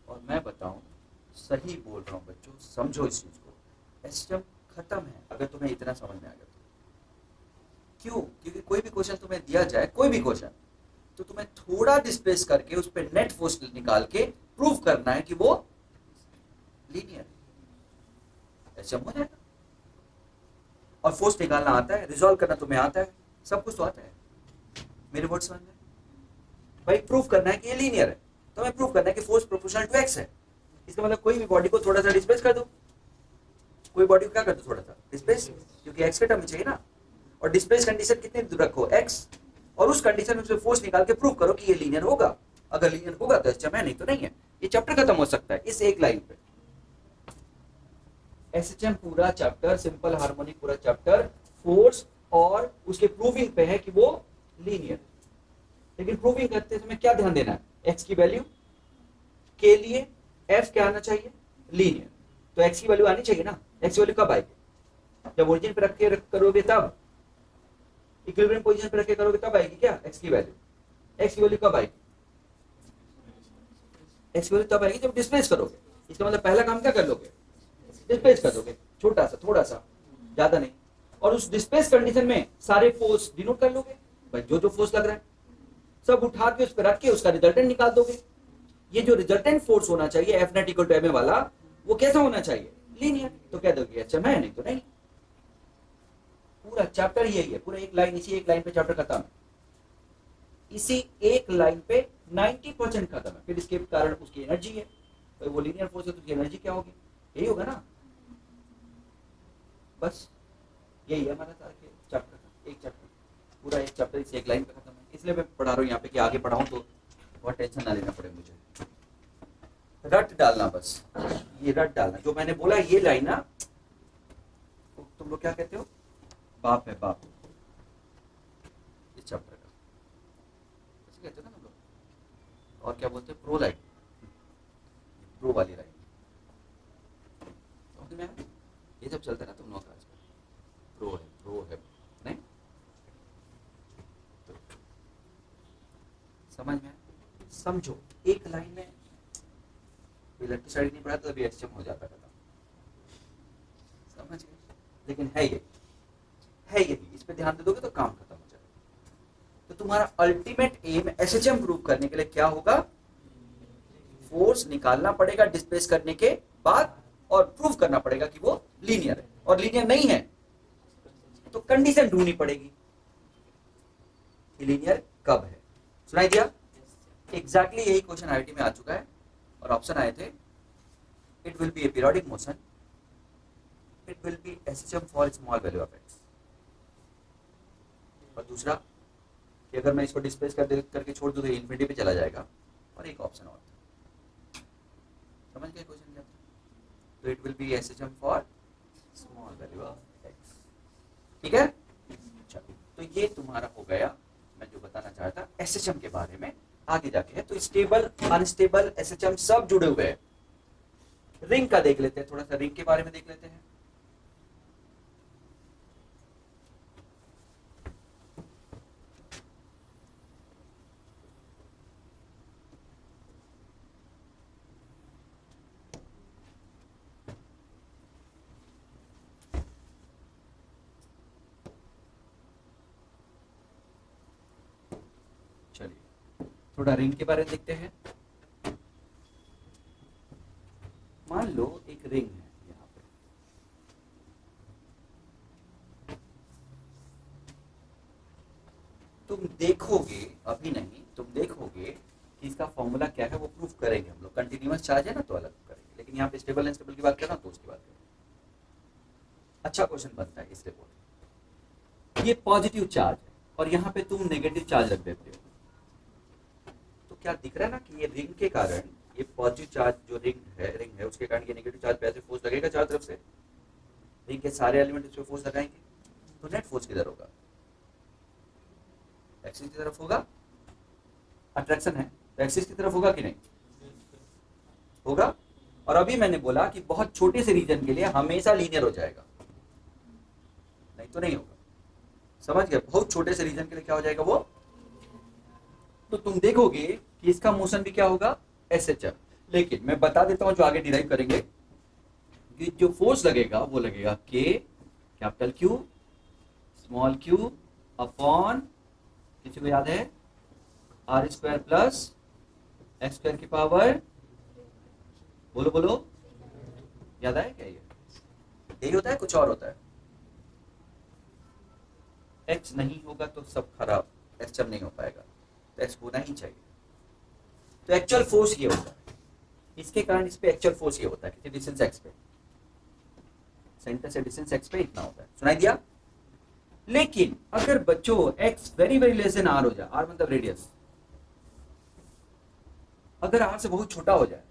और मैं बताऊं, सही बोल रहा हूं बच्चों, समझो इस चीज को, एसएचएम खत्म है अगर तुम्हें इतना समझ में आ गया तो। क्यों? क्योंकि कोई भी क्वेश्चन तुम्हें दिया जाए, कोई भी क्वेश्चन, तो तुम्हें थोड़ा डिस्प्लेस करके उस पर नेट फोर्स निकाल के प्रूव करना है कि वो लीनियर है, एसएचएम हो जाएगा। और फोर्स निकालना आता है, रिजॉल्व करना तुम्हें आता है, सब कुछ तो आता है। मेरे वर्ड समझ में? भाई प्रूफ करना है कि ये लीनियर है, तो हमें प्रूफ करना है कि फोर्स प्रोपोर्शनल टू एक्स है। इसका मतलब कोई भी बॉडी को थोड़ा सा डिस्प्लेस कर दो, कोई बॉडी को क्या कर दो? थोड़ा सा डिस्प्लेस, क्योंकि एक्स के टर्म में चाहिए ना। और डिस्प्लेस कंडीशन कितनी दूर रखो? एक्स। और उस कंडीशन में से फोर्स निकाल के प्रूव करो कि ये लीनियर होगा। अगर लीनियर होगा तो एसएचएम है, नहीं तो नहीं है। ये चैप्टर खत्म हो सकता है इस एक लाइन पे। एसएचएम पूरा चैप्टर, सिंपल हार्मोनिक पूरा चैप्टर फोर्स और उसके प्रूविंग पे है कि वो लीनियर। लेकिन प्रूविंग करते समय क्या ध्यान देना है? एक्स की वैल्यू के लिए एफ क्या आना चाहिए? लीनियर। तो एक्स की वैल्यू आनी चाहिए ना। एक्स की वैल्यू कब आएगी? जब ओरिजिन पे रख के करोगे तब, इक्विलिब्रियम पोजीशन पे रख के करोगे तब आएगी क्या एक्स की वैल्यू? एक्स की वैल्यू कब आएगी? एक्स की वैल्यू तब आएगी जब डिस्प्लेस करोगे। इसका मतलब पहला काम क्या कर लोगे? डिस्प्लेस कर दोगे, छोटा सा, थोड़ा सा, ज्यादा नहीं। और उस डिस्प्लेस कंडीशन में सारे फोर्स डिनोट कर लोगे, भाई जो जो फोर्स लग रहा है सब उठा के उस पर रख के उसका रिजल्टेंट निकाल दोगे। ये जो रिजल्टेंट फोर्स होना चाहिए F net equal to M A वाला, वो कैसा होना चाहिए? लीनियर। तो क्या दोगे? एचएम है, नहीं तो नहीं। पूरा चैप्टर यही है, पूरा एक लाइन, इसी एक लाइन पे चैप्टर खत्म है। इसी एक लाइन पे 90% खत्म है। फिर इसके कारण उसकी एनर्जी है, तो वो लीनियर फोर्स है तो उसकी एनर्जी क्या होगी? यही होगा ना। बस यही है हमारा सारा चैप्टर का, एक चैप्टर, पूरा एक चैप्टर इस एक लाइन पे खत्म है। इसलिए मैं पढ़ा रहा हूँ यहाँ पे कि आगे पढ़ाऊँ तो बहुत टेंशन ना लेना पड़े मुझे। रट डालना बस, ये रट डालना जो मैंने बोला। ये लाइन ना, तुम लोग क्या कहते हो? बाप है बाप इस चैप्टर का, ऐसे कहते हो ना तुम लोग। और क्या बोलते हैं? प्रो लाइन, प्रो वाली लाइन। समझ में आया? ये सब चलता है ना तुम लोग का आजकल, प्रो है नहीं तो समझ में? समझो एक लाइन में इलेक्ट्रिसिटी नहीं पढ़ा तो अभी एचएम हो जाता था, समझ गए? लेकिन है ये, है यही, इस पे ध्यान दे दोगे तो काम खत्म हो जाएगा। तो तुम्हारा अल्टीमेट एम एसएचएम प्रूव करने के लिए क्या होगा, फोर्स निकालना पड़ेगा डिस्प्लेस करने के बाद और प्रूव करना पड़ेगा कि वो लीनियर है, और लीनियर नहीं है तो कंडीशन ढूंढनी पड़ेगी कि लीनियर कब है। सुनाई दिया? एग्जैक्टली यही क्वेश्चन आईआईटी में आ चुका है और ऑप्शन आए थे, it will be A periodic motion, it will be SHM for small value of x, और दूसरा कि अगर मैं इसको डिस्प्लेस करके छोड़ दूं तो इन्फिनिटी पे चला जाएगा, और एक ऑप्शन और था। समझ गए क्वेश्चन क्या था? तो it will be SHM for small value of x. ठीक है, चलो तो ये तुम्हारा हो गया मैं जो बताना चाहता एसएचएम के बारे में। आगे जाके है तो स्टेबल अनस्टेबल एसएचएम सब जुड़े हुए हैं। रिंग का देख लेते हैं, थोड़ा सा रिंग के बारे में देख लेते हैं। चलिए थोड़ा रिंग के बारे में देखते हैं। मान लो एक रिंग है यहाँ पे, तुम देखोगे, अभी नहीं, तुम देखोगे कि इसका फॉर्मूला क्या है, वो प्रूफ करेंगे हम लोग। कंटिन्यूअस चार्ज है ना तो अलग करेंगे, लेकिन यहाँ पे स्टेबल अनस्टेबल की बात कर रहा हूं तो उसकी बात करेंगे। अच्छा क्वेश्चन बनता है इससे बोल, ये पॉजिटिव चार्ज है और यहाँ पे तुम नेगेटिव चार्ज रख देते हो, तो क्या दिख रहा है ना कि ये रिंग के कारण, ये पॉजिटिव चार्ज जो रिंग है उसके कारण ये नेगेटिव चार्ज पे ऐसे फोर्स लगेगा चारों तरफ से, रिंग के सारे एलिमेंट इस पे फोर्स लगाएंगे, तो नेट फोर्स किधर होगा, एक्सिस की तरफ होगा। अट्रैक्शन है तो एक्सिस की तरफ होगा कि नहीं होगा। और अभी मैंने बोला कि बहुत छोटे से रीजन के लिए हमेशा लीनियर हो जाएगा, नहीं तो नहीं होगा। समझ गए? बहुत छोटे से रीजन के लिए क्या हो जाएगा वो, तो तुम देखोगे कि इसका मोशन भी क्या होगा, एसएचएम। लेकिन मैं बता देता हूं जो आगे डिराइव करेंगे कि जो फोर्स लगेगा वो लगेगा के capital Q small Q upon, किसी को याद है, R square plus X square की पावर, बोलो बोलो, याद आया क्या? ये यही होता है, कुछ और होता है? एक्स नहीं होगा तो सब खराब, एसएचएम नहीं हो पाएगा, तो एक्स होना ही चाहिए। तो एक्चुअल फोर्स ये होता है, इसके कारण इस पे एक्चुअल फोर्स ये होता है कि डिस्टेंस एक्स पे, सेंटर से डिस्टेंस एक्स पे इतना होता है। सुनाई दिया? लेकिन अगर बच्चों X very very less than R हो जाए, आर मतलब रेडियस, अगर आर से बहुत छोटा हो जाए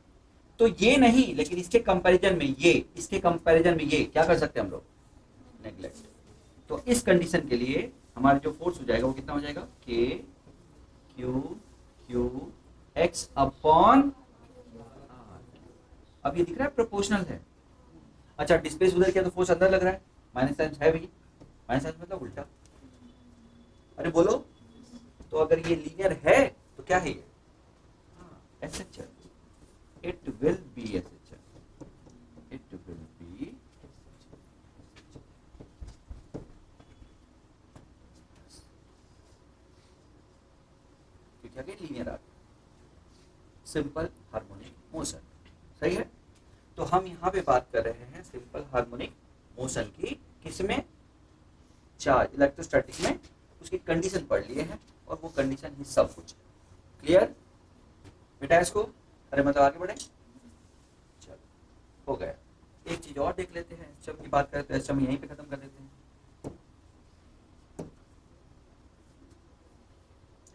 तो ये नहीं, लेकिन इसके कंपैरिजन में ये, इसके कंपैरिजन में ये क्या कर सकते हैं हम लोग, नेग्लेक्ट। तो इस कंडीशन के लिए हमारा जो फोर्स हो जाएगा वो कितना हो जाएगा, के क्यू क्यू एक्स अपॉन, अब ये दिख रहा है प्रोपोर्शनल है। अच्छा डिस्प्लेस उधर किया तो फोर्स अंदर लग रहा है, माइनस साइन है भी, माइनस साइन मतलब उल्टा। अरे बोलो, तो अगर ये लीनियर है तो क्या है ये, SHM, it will be SHM, it will be, क्योंकि आगे लीनियर आ गया, सिंपल हार्मोनिक मोशन। सही है? तो हम यहाँ पे बात कर रहे हैं सिंपल हार्मोनिक मोशन की, किसमें, चार्ज इलेक्ट्रोस्टैटिक में। उसकी कंडीशन पढ़ लिए हैं और वो कंडीशन ही सब कुछ। क्लियर बेटा इसको? अरे मतलब आगे बढ़े, चलो हो गया। एक चीज और देख लेते हैं, एसएचएम की बात करते हैं, एसएचएम यहीं पे खत्म कर देते हैं।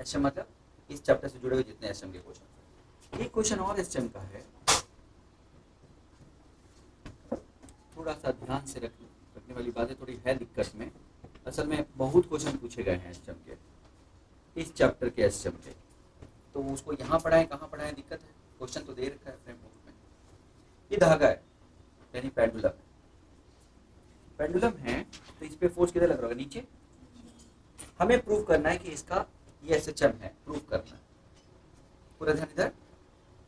एसएचएम मतलब इस चैप्टर से जुड़े हुए जितने एसएचएम के क्वेश्चन। एक क्वेश्चन और एसएचएम का है, थोड़ा सा ध्यान से रखने वाली बातें थोड़ी है दिक्कत में। असल में बहुत क्वेश्चन पूछे गए हैं एसएचएम के, इस चैप्टर के एसएचएम के, तो उसको यहाँ पढ़ाएं कहाँ पढ़ाएं दिक्कत है। क्वेश्चन तो दे रखा है फ्रेमवर्क में। ये धागा है यानी पेंडुलम है, पेंडुलम है तो इस पे फोर्स किधर लग रहा होगा, नीचे। हमें प्रूव करना है कि इसका ये एसएचएम है, प्रूव करना है। पूरा ध्यान इधर,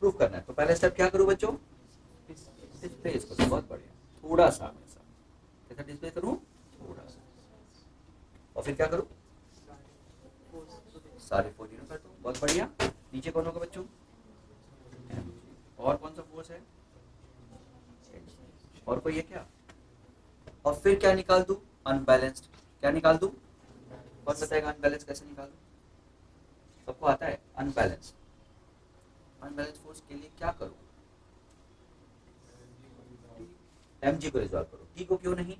प्रूव करना है। तो पहला स्टेप क्या करूं बच्चों, डिस्प्लेस करो। बहुत बढ़िया, थोड़ा सा हमेशा कैसा डिस्प्ले करूं, थोड़ा सा, और फिर क्या करूं, सारे 4 जीरो कर दो, बहुत बढ़िया। नीचे कौन होगा बच्चों? और कौन सा फोर्स है? और कोई है क्या? और फिर क्या निकाल दूं? अनबैलेंस्ड। क्या निकाल दूं? कौन बताएगा अनबैलेंस कैसे निकालूं? सबको आता है अनबैलेंस। अनबैलेंस फोर्स के लिए क्या करूं? mg को रिजॉल्व करो। t को क्यों नहीं?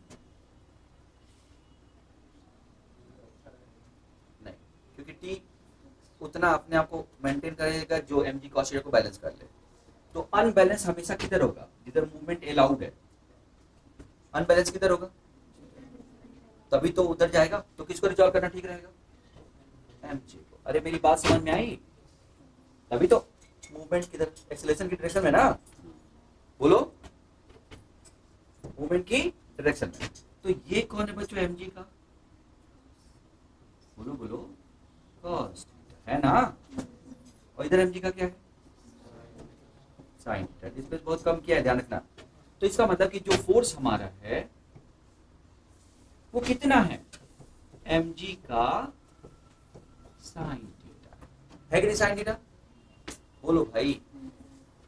नहीं, क्योंकि t उतना अपने आप को मेंटेन करेगा जो mg कॉस को बैलेंस कर ले। तो अनबैलेंस हमेशा किधर होगा? जिधर मूवमेंट अलाउड है। अनबैलेंस किधर होगा? तभी तो उधर जाएगा। तो किसको रिजॉल्व करना ठीक रहेगा? mg को। अरे मेरी बात समझ में आई? तभी तो मूवमेंट किधर, एक्सेलरेशन की डायरेक्शन में ना, बोलो, मूवमेंट की डायरेक्शन में। तो ये कौन है बच्चों? mg का, बोलो बोलो, कॉस है ना। और इधर mg का क्या है? Sine theta. डिस्प्लेस बहुत कम किया है, ध्यान रखना। तो इसका मतलब कि जो फोर्स हमारा है वो कितना है? mg का साइन थीटा है कि नहीं? साइन थीटा, बोलो भाई।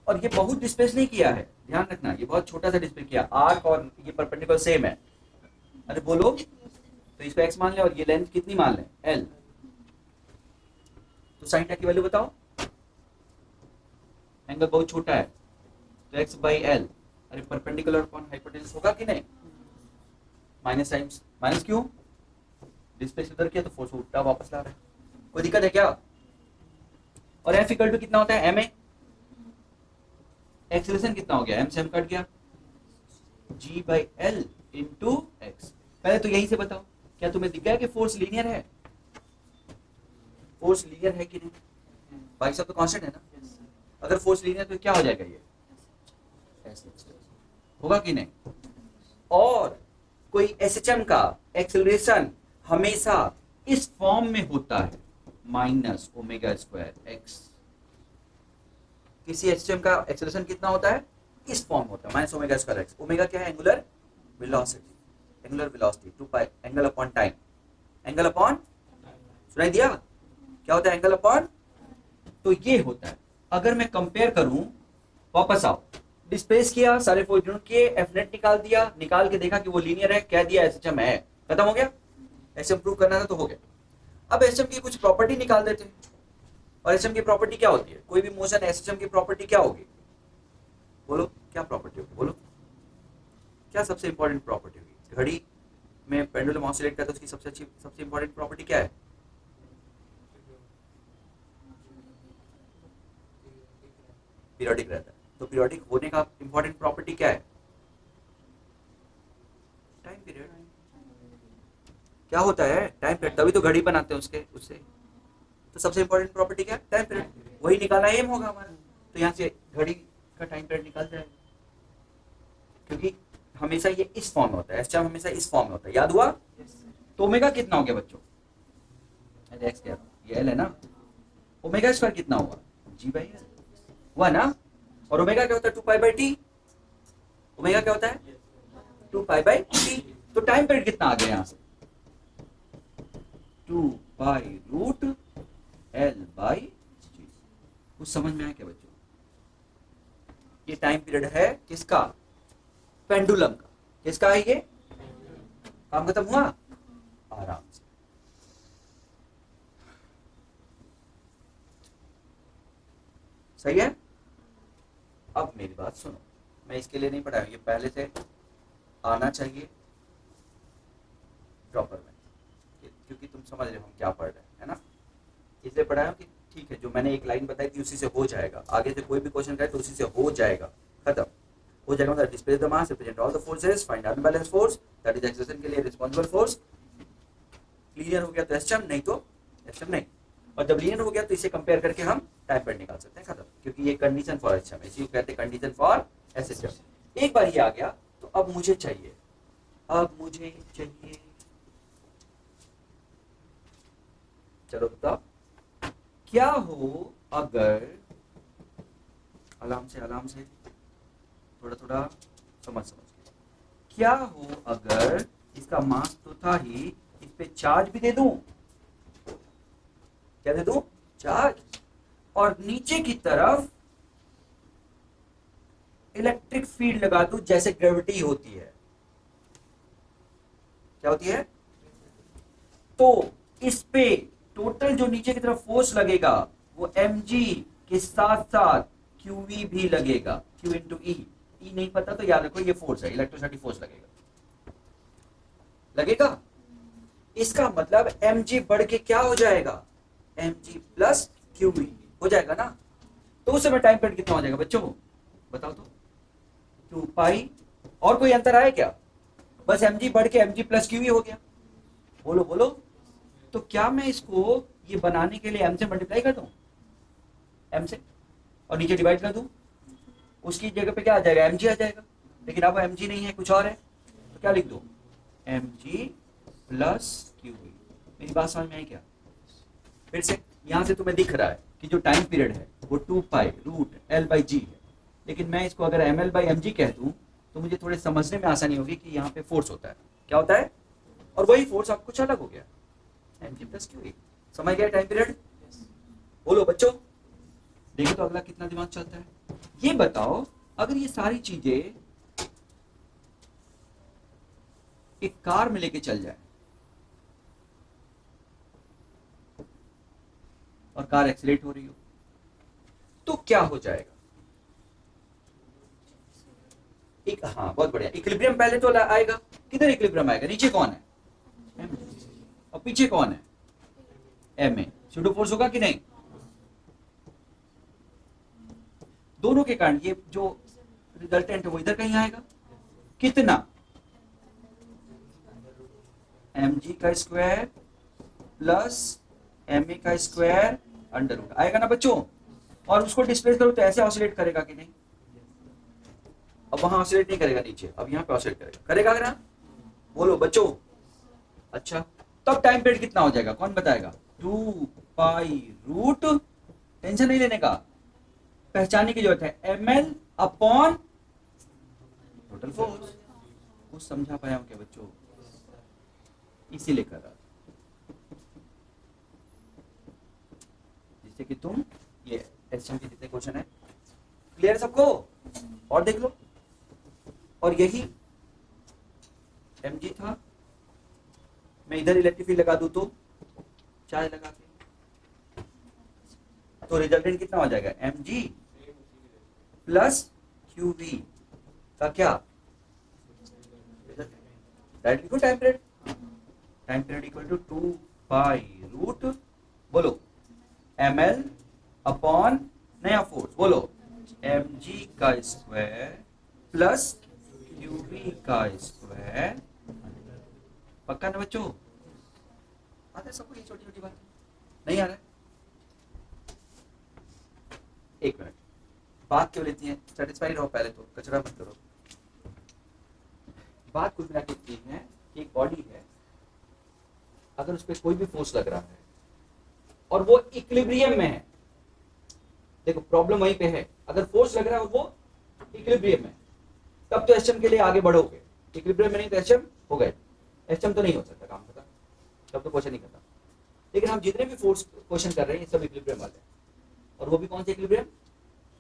और ये बहुत डिस्प्लेस नहीं किया है, ध्यान रखना, ये बहुत छोटा सा डिस्प्ले किया। आर्क और ये परपेंडिकुलर सेम है। अरे बोलो, तो इसको x मान ले और ये लेंथ कितनी मान ले? l। तो साइन थीटा की वैल्यू बताओ। एंगल बहुत छोटा है तो x बाई एल। अरे परपेंडिकुलर अपॉन हाइपोटेन्यूस होगा कि नहीं? माइनस टाइम्स माइनस, क्यों? डिस्प्लेस उधर किया तो फोर्स उल्टा वापस ला रहा है। कोई दिक्कत है क्या? और F इक्वल टू कितना होता है? ma। एक्सेलरेशन कितना हो गया? m से m कट गया, g by L into x. पहले तो यहीं से बताओ, क्या तुम्हें दिख गया कि फोर्स लीनियर है? फोर्स लीनियर है कि नहीं? भाई साहब तो कांस्टेंट है ना। अगर फोर्स लीनियर तो क्या हो जाएगा? ये होगा कि नहीं? और कोई एसएचएम का एक्सेलरेशन हमेशा इस फॉर्म में होता है, माइनस ओमेगा स्क्वायर एक्स। किसी एसएचएम का एक्सेलरेशन कितना होता है? इस फॉर्म होता है, minus omega square x. Omega क्या है? Angular velocity. Angular velocity 2 pi angle upon time. Angle upon, सुनाई दिया? क्या होता है? Angle upon. तो ये होता है। अगर मैं कंपेयर करूं, वापस आओ, डिस्प्लेस किया, सारे फोर्स यूनिट किए, एफ नेट निकाल दिया, निकाल के देखा कि वो लीनियर है, कह दिया एसएचएम है, खत्म हो गया। ऐसे प्रूव करना था तो हो गया। अब एसएचएम की कुछ प्रॉपर्टी निकाल देते हैं। और एसएचएम की प्रॉपर्टी क्या होती है? कोई भी मोशन एसएचएम की प्रॉपर्टी क्या होगी? बोलो, क्या प्रॉपर्टी होगी? बोलो, क्या सबसे इंपॉर्टेंट प्रॉपर्टी होगी? घड़ी में पेंडुलम ऑसिलेट करता है तो उसकी सबसे इंपॉर्टेंट प्रॉपर्टी क्या है? पीरियोडिक रहता है। तो पीरियोडिक होने का इंपॉर्टेंट प्रॉपर्टी क्या है? Time period. क्या होता है? Time period. तभी तो घड़ी बनाते हैं उससे। तो सबसे इंपॉर्टेंट प्रॉपर्टी क्या है? Time period. वही निकालना एम होगा हमारा। तो यहाँ से घड़ी का टाइम पीरियड निकाल जाएगा, क्योंकि हमेशा ये इस फॉर्म में होता है। एसएचएम हमेशा इस फॉर्म में होता है, याद हुआ? तो ओमेगा कितना हो गया बच्चों? एक्स क्या, ये एल है ना। ओमेगा स्क्वायर कितना हुआ? जी बाई एल हुआ ना। और ओमेगा क्या होता है? 2 पाई बाई टी। ओमेगा क्या होता है? 2 पाई बाई टी। तो टाइम पीरियड कितना आ गया यहाँ से? 2 पाई रूट एल बाई जी। कुछ समझ में आया क्या बच्चों? ये टाइम पीरियड है किसका? पेंडुलम का। किसका है ये? काम खत्म हुआ? आराम से। सही है? अब मेरी बात सुनो, मैं इसके लिए नहीं पढ़ाया, ये पहले से आना चाहिए प्रॉपर में, क्योंकि तुम समझ रहे हो हम क्या पढ़ रहे हैं, है ना। इसलिए पढ़ाया कि ठीक है, जो मैंने एक लाइन बताई थी उसी से हो जाएगा। आगे से कोई भी क्वेश्चन करे तो उसी से हो जाएगा, खत्म हो जाएगा। मतलब display the mass, represent all the forces, find unbalanced force, that is acceleration के लिए रिस्पांसिबल फोर्स। क्लियर हो गया तो एसएचएम, नहीं तो एसएचएम नहीं। और जब लीनियर हो गया तो इसे कंपेयर करके हम टाइम पीरियड निकाल सकते हैं, खत्म। क्योंकि ये कंडीशन फॉर एसएचएम है, इसी को कहते हैं कंडीशन फॉर एसएचएम। एक बार ये आ गया तो अब मुझे चाहिए, चलो बताओ, क्या हो अगर, आराम से थोड़ा समझ, क्या हो अगर इसका मास तो था ही, इस पे चार्ज भी दे दूं, क्या दे दूं? चार्ज। और नीचे की तरफ इलेक्ट्रिक फील्ड लगा दूं, जैसे ग्रेविटी होती है। क्या होती है? तो इस पे टोटल जो नीचे की तरफ फोर्स लगेगा वो mg के साथ साथ qv भी लगेगा, q इंटू ई। नहीं पता तो याद रखो ये फोर्स है, इलेक्ट्रोस्टैटिक फोर्स लगेगा। इसका मतलब mg बढ़ के क्या हो जाएगा? mg प्लस qv हो जाएगा ना। तो उस समय टाइम पीरियड कितना हो जाएगा बच्चों? बताओ तो। 2 पाई। और कोई अंतर आया क्या? बस mg बढ़ के mg प्लस qv हो गया। बोलो बोलो। तो क्या मैं इसको ये बनाने के लिए m से मल्टीप्लाई कर दूं? m से, और नीचे डिवाइड कर दूं, उसकी जगह पे क्या आ जाएगा? mg आ जाएगा। लेकिन अब mg नहीं है, कुछ और है, तो क्या लिख दो? mg plus qv। मेरी बात समझ में आई क्या? फिर से यहां से तुम्हें दिख रहा है कि जो टाइम पीरियड है वो 2 pi root L by G है, लेकिन मैं इसको अगर M L by M G कह दूं तो मुझे थोड़े समझने में आसानी होगी कि यहाँ पे फोर्स होता है। क्या होता है? और वही फोर्स अब कुछ अलग हो गया, एम जी प्लस क्यू। समझ गया टाइम पीरियड? बोलो बच्चों। देखो तो अगला कितना दिमाग चलता है। ये बताओ, अगर ये सारी चीजें एक कार में लेके चल जाए और कार एक्सीलरेट हो रही हो, तो क्या हो जाएगा? एक, हाँ बहुत बढ़िया, इक्विलिब्रियम पहले तो आएगा। किधर इक्विलिब्रियम आएगा? नीचे कौन है? M। और पीछे कौन है? Ma। सूडो फोर्स होगा कि नहीं? दोनों के कारण ये जो रिजल्टेंट है वो इधर कहीं आएगा। कितना? mg का स्क्वायर प्लस ma का स्क्वायर अंडर रूट आएगा ना बच्चों। और उसको डिस्प्लेस करो तो ऐसे ऑसिलेट करेगा कि नहीं? अब वहां ऑसिलेट नहीं करेगा नीचे, अब यहाँ पे ऑसिलेट करेगा ना? बोलो बच्चों। अच्छा, तब टाइम पीरियड कितना हो जाएगा? कौन बताएगा? 2 पाई रूट, टेंशन नहीं लेने का, पहचानने की जरूरत है, ml अपॉन टोटल फोर्स। कुछ समझा पाया हूं क्या बच्चों? इसीलिए कर रहा था, जिससे कि तुम ये एसएम के जितने क्वेश्चन है क्लियर सबको, और देख लो। और यही mg था, मैं इधर इलेक्ट्रिक फील्ड लगा दूं तो चार्ज लगा के, तो रिजल्टेंट कितना हो जाएगा? mg प्लस qv का क्या? डायरेक्ट लिखो time period. Time period equal to 2 pi root, बोलो, ml अपॉन नया फोर्स, बोलो, mg का स्क्वायर प्लस qv का स्क्वायर। पक्का ना बच्चों? आता है सबको ये छोटी छोटी बात? नहीं आ रहा है? एक मिनट, बात क्यों लेती है? सेटिस्फाइड रहो पहले, तो कचरा मत करो। बात कुछ मिला के इतनी है कि एक बॉडी है, अगर उस पर कोई भी फोर्स लग रहा है और वो इक्विलिब्रियम में है, देखो प्रॉब्लम वहीं पे है, अगर फोर्स लग रहा है और वो इक्विलिब्रियम में, तब तो एचएम के लिए आगे बढ़ोगे। इक्विलिब्रियम में नहीं तो एचएम हो गए, एचएम तो नहीं हो सकता काम खत्म, तब तो क्वेश्चन नहीं खत्म। लेकिन हम जितने भी फोर्स क्वेश्चन कर रहे हैं सब इक्विलिब्रियम वाले हैं, और वो भी कौन से इक्विलिब्रियम?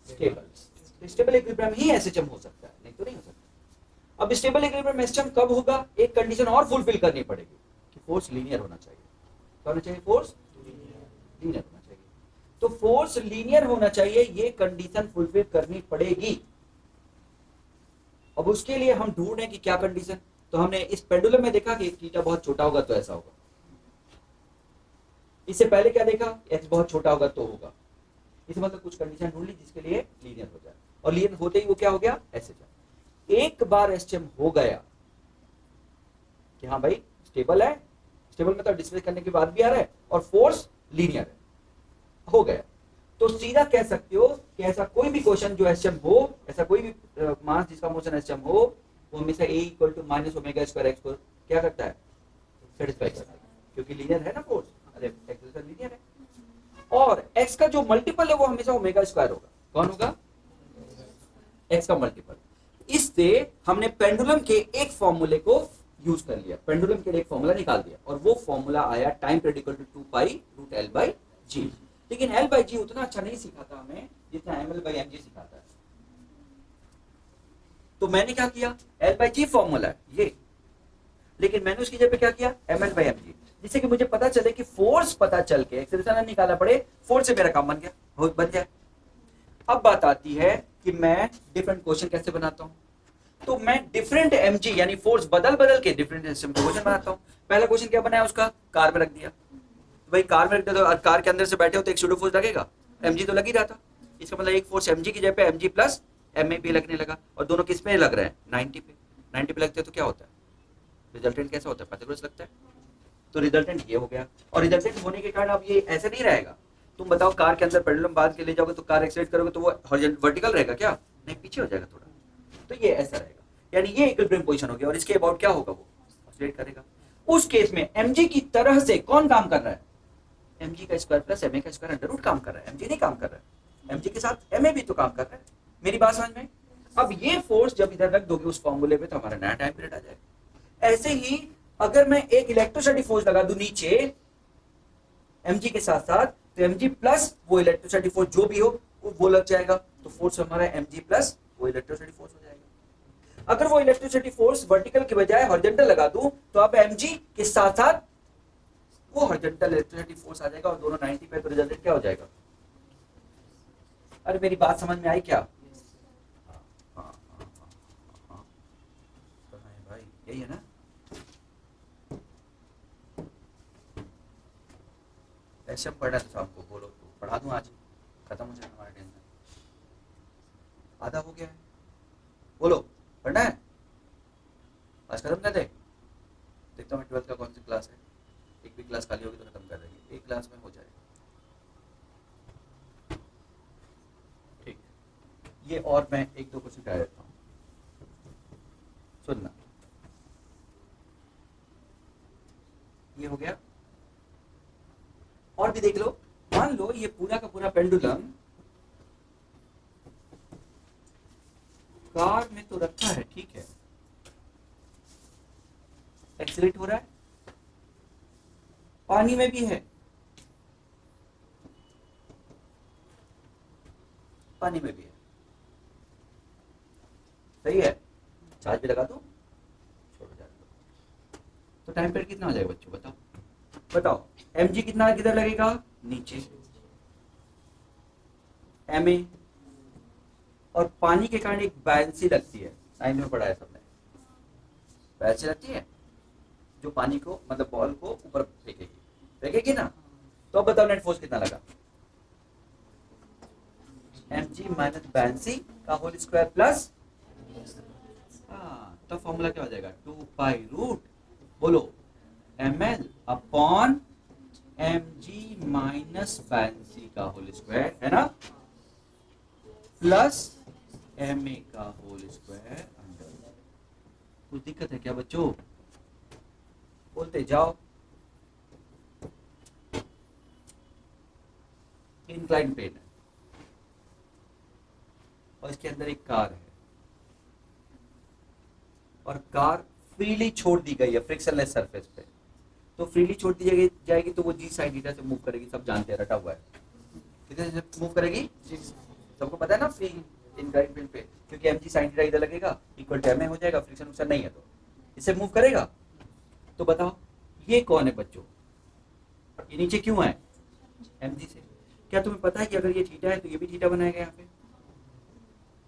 स्टेबल। स्टेबल इक्विलिब्रियम ही एसएचएम हो सकता है, नहीं तो नहीं हो सकता। अब स्टेबल इक्विलिब्रियम एसएचएम कब होगा? एक कंडीशन और फुलफिल करनी पड़ेगी कि फोर्स लीनियर होना चाहिए। क्या होना चाहिए? फोर्स लीनियर होना चाहिए। तो फोर्स लीनियर होना चाहिए, ये कंडीशन फुलफिल करनी पड़ेगी। अब उसके लिए हम ढूंढ रहे हैं कि क्या कंडीशन। तो हमने इस पेंडुलम में देखा कि थीटा बहुत छोटा होगा तो ऐसा होगा, इससे पहले क्या देखा? एक्स बहुत छोटा होगा तो होगा। इस मतलब कुछ कंडीशन ढूंढ ली जिसके लिए लीनियर हो जाए, और लीनियर होते ही वो क्या हो गया? एसएचएम। एक बार एसएचएम हो गया कि हाँ भाई स्टेबल है, स्टेबल मतलब डिस्प्लेस करने के बाद भी आ रहा है और फोर्स लीनियर है, हो गया, तो सीधा कह सकते हो कि ऐसा कोई भी क्वेश्चन जो एसएचएम हो, ऐसा कोई भी मास जिसका मोशन एसएचएम हो, वो हमेशा a equal to minus omega square X को क्या करता है? सेटिस्फाई करता है, क्योंकि लीनियर है ना फोर्स। अरे एक्स लीनियर है, और x का जो मल्टीपल है वो हमेशा ओमेगा स्क्वायर होगा। कौन होगा? x का मल्टीपल। इससे हमने पेंडुलम के एक फॉर्मूले को यूज कर लिया, पेंडुलम के लिए एक फॉर्मूला निकाल दिया, और वो फॉर्मूला आया time period equal to 2 pi root L by G, लेकिन एल बाई जी उतना अच्छा नहीं सिखाता हमें जितना M L by M G सिखाता है। तो मैंने क्या किया, एल बाई जी फॉर्मूला है ये, लेकिन मैंने उसकी जगह पे क्या किया, M L by M G, जिससे कि मुझे पता चले कि फोर्स पता चल के एक्सेलरेशन निकालना पड़े, फोर्स से मेरा काम बन गया, बन जाए। अब बात आती है कि मैं डिफरेंट क्वेश्चन कैसे बनाता हूं। तो मैं डिफरेंट एमजी यानी फोर्स बदल बदल के डिफरेंट सिस्टम क्वेश्चन बनाता हूं। पहला क्वेश्चन क्या बनाया उसका, कार में रख दिया, तो भाई कार में रख दिया तो कार के अंदर से बैठे हो तो एक सूडो फोर्स लगेगा, एमजी तो लग ही रहा था। इसका मतलब एक फोर्स एमजी की जगह पे एमजी प्लस एम ए पे लगने लगा, और दोनों किस पे लग रहे हैं, 90 पे। 90 पे लगते हैं तो क्या होता है, रिजल्टेंट कैसा होता है, पार्टिकुलर लगता है। तो रिजल्टेंट ये हो गया, और रिजल्टेंट होने के कारण अब ये ऐसे नहीं रहेगा। तुम बताओ कार के अंदर पेंडुलम बांध के ले जाओगे तो कार एक्सीलरेट करोगे तो वो वर्टिकल रहेगा क्या, नहीं पीछे हो जाएगा थोड़ा, तो ये ऐसा रहेगा। यानी ये इक्विलिब्रियम पोजीशन हो गया, और इसके अबाउट क्या होगा, वो ऑसिलेट करेगा। उस केस में mg की तरह से कौन काम कर रहा है, mg का स्क्वायर प्लस ma का स्क्वायर अंडर रूट काम कर रहा है, mg नहीं काम कर रहा है, mg के साथ ma भी तो काम कर रहा है। मेरी बात समझ में। अब ये फोर्स जब इधर रख दोगे उस फॉर्मूले पे तो हमारा नया टाइम पीरियड आ जाएगा। ऐसे ही अगर मैं एक इलेक्ट्रोस्टैटिक फोर्स लगा दूं नीचे mg के साथ साथ, तो mg प्लस वो इलेक्ट्रोस्टैटिक फोर्स जो भी हो वो लग जाएगा, तो फोर्स हमारा mg प्लस वो इलेक्ट्रोस्टैटिक फोर्स हो जाएगा। अगर वो इलेक्ट्रोस्टैटिक फोर्स वर्टिकल की बजाय हॉरिजॉन्टल लगा दूं तो अब mg के साथ साथ वो हॉरिजॉन्टल इलेक्ट्रोस्टैटिक फोर्स आ जाएगा, और दोनों 90 पे, तो रिजल्टेंट क्या हो जाएगा। अरे मेरी बात समझ में आई क्या, भाई यही है ना। ऐसे पढ़ा तो आपको बोलो तो पढ़ा दूं, आज खत्म हो जाएगा हमारा टेंशन, आधा हो गया है, बोलो पढ़ना है, आज खत्म कर दे। देखता हूँ 12th का कौन सी क्लास है, एक भी क्लास खाली होगी तो खत्म कर देंगे, एक क्लास में हो जाएगा। ठीक, ये और मैं एक दो क्वेश्चन कह देता हूँ, सुनना। ये हो गया, और भी देख लो। मान लो ये पूरा का पूरा पेंडुलम कार में तो रखा है, ठीक है, एक्सीलरेट हो रहा है, पानी में भी है, पानी में भी है, सही है, चार्ज भी लगा दो, छोड़ जाने दो, तो टाइम पीरियड कितना हो जाएगा बच्चों, बताओ बताओ। mg कितना किधर लगेगा, नीचे, ma, और पानी के कारण एक बैलेंसी लगती है, साइन में पढ़ा है सबने, बैलेंसी लगती है जो पानी को मतलब बॉल को ऊपर फेंकेगी, फेंकेगी ना। तो अब बताओ नेट फोर्स कितना लगा, mg माइनस बैलेंसी का होल स्क्वायर प्लस, तो फॉर्मूला क्या हो जाएगा, 2 पाई रूट, बोलो ml upon mg minus valency का होल स्क्वायर, है ना, प्लस ma का होल स्क्वायर अंडर। कुछ दिक्कत है क्या बच्चों, बोलते जाओ। इंक्लाइन प्लेन है और इसके अंदर एक कार है, और कार फ्रीली छोड़ दी गई है फ्रिक्शनलेस सरफेस पे, तो फ्रीली छोड़ दी जाएगी तो वो जी साइन थीटा से मूव करेगी, सब जानते हैं, रटा हुआ है, कितने से मूव करेगी, सबको पता है ना, फ्री इंक्लाइन प्लेन पे, क्योंकि mg साइन थीटा इधर लगेगा, इक्वल टू ma हो जाएगा, फ्रिक्शन नुकसान नहीं है तो इससे मूव करेगा। तो बताओ ये कौन है बच्चों, ये नीचे क्यों है, mg से। क्या तुम्हें पता है कि अगर ये थीटा है तो ये भी थीटा बनाएगा, यहाँ पे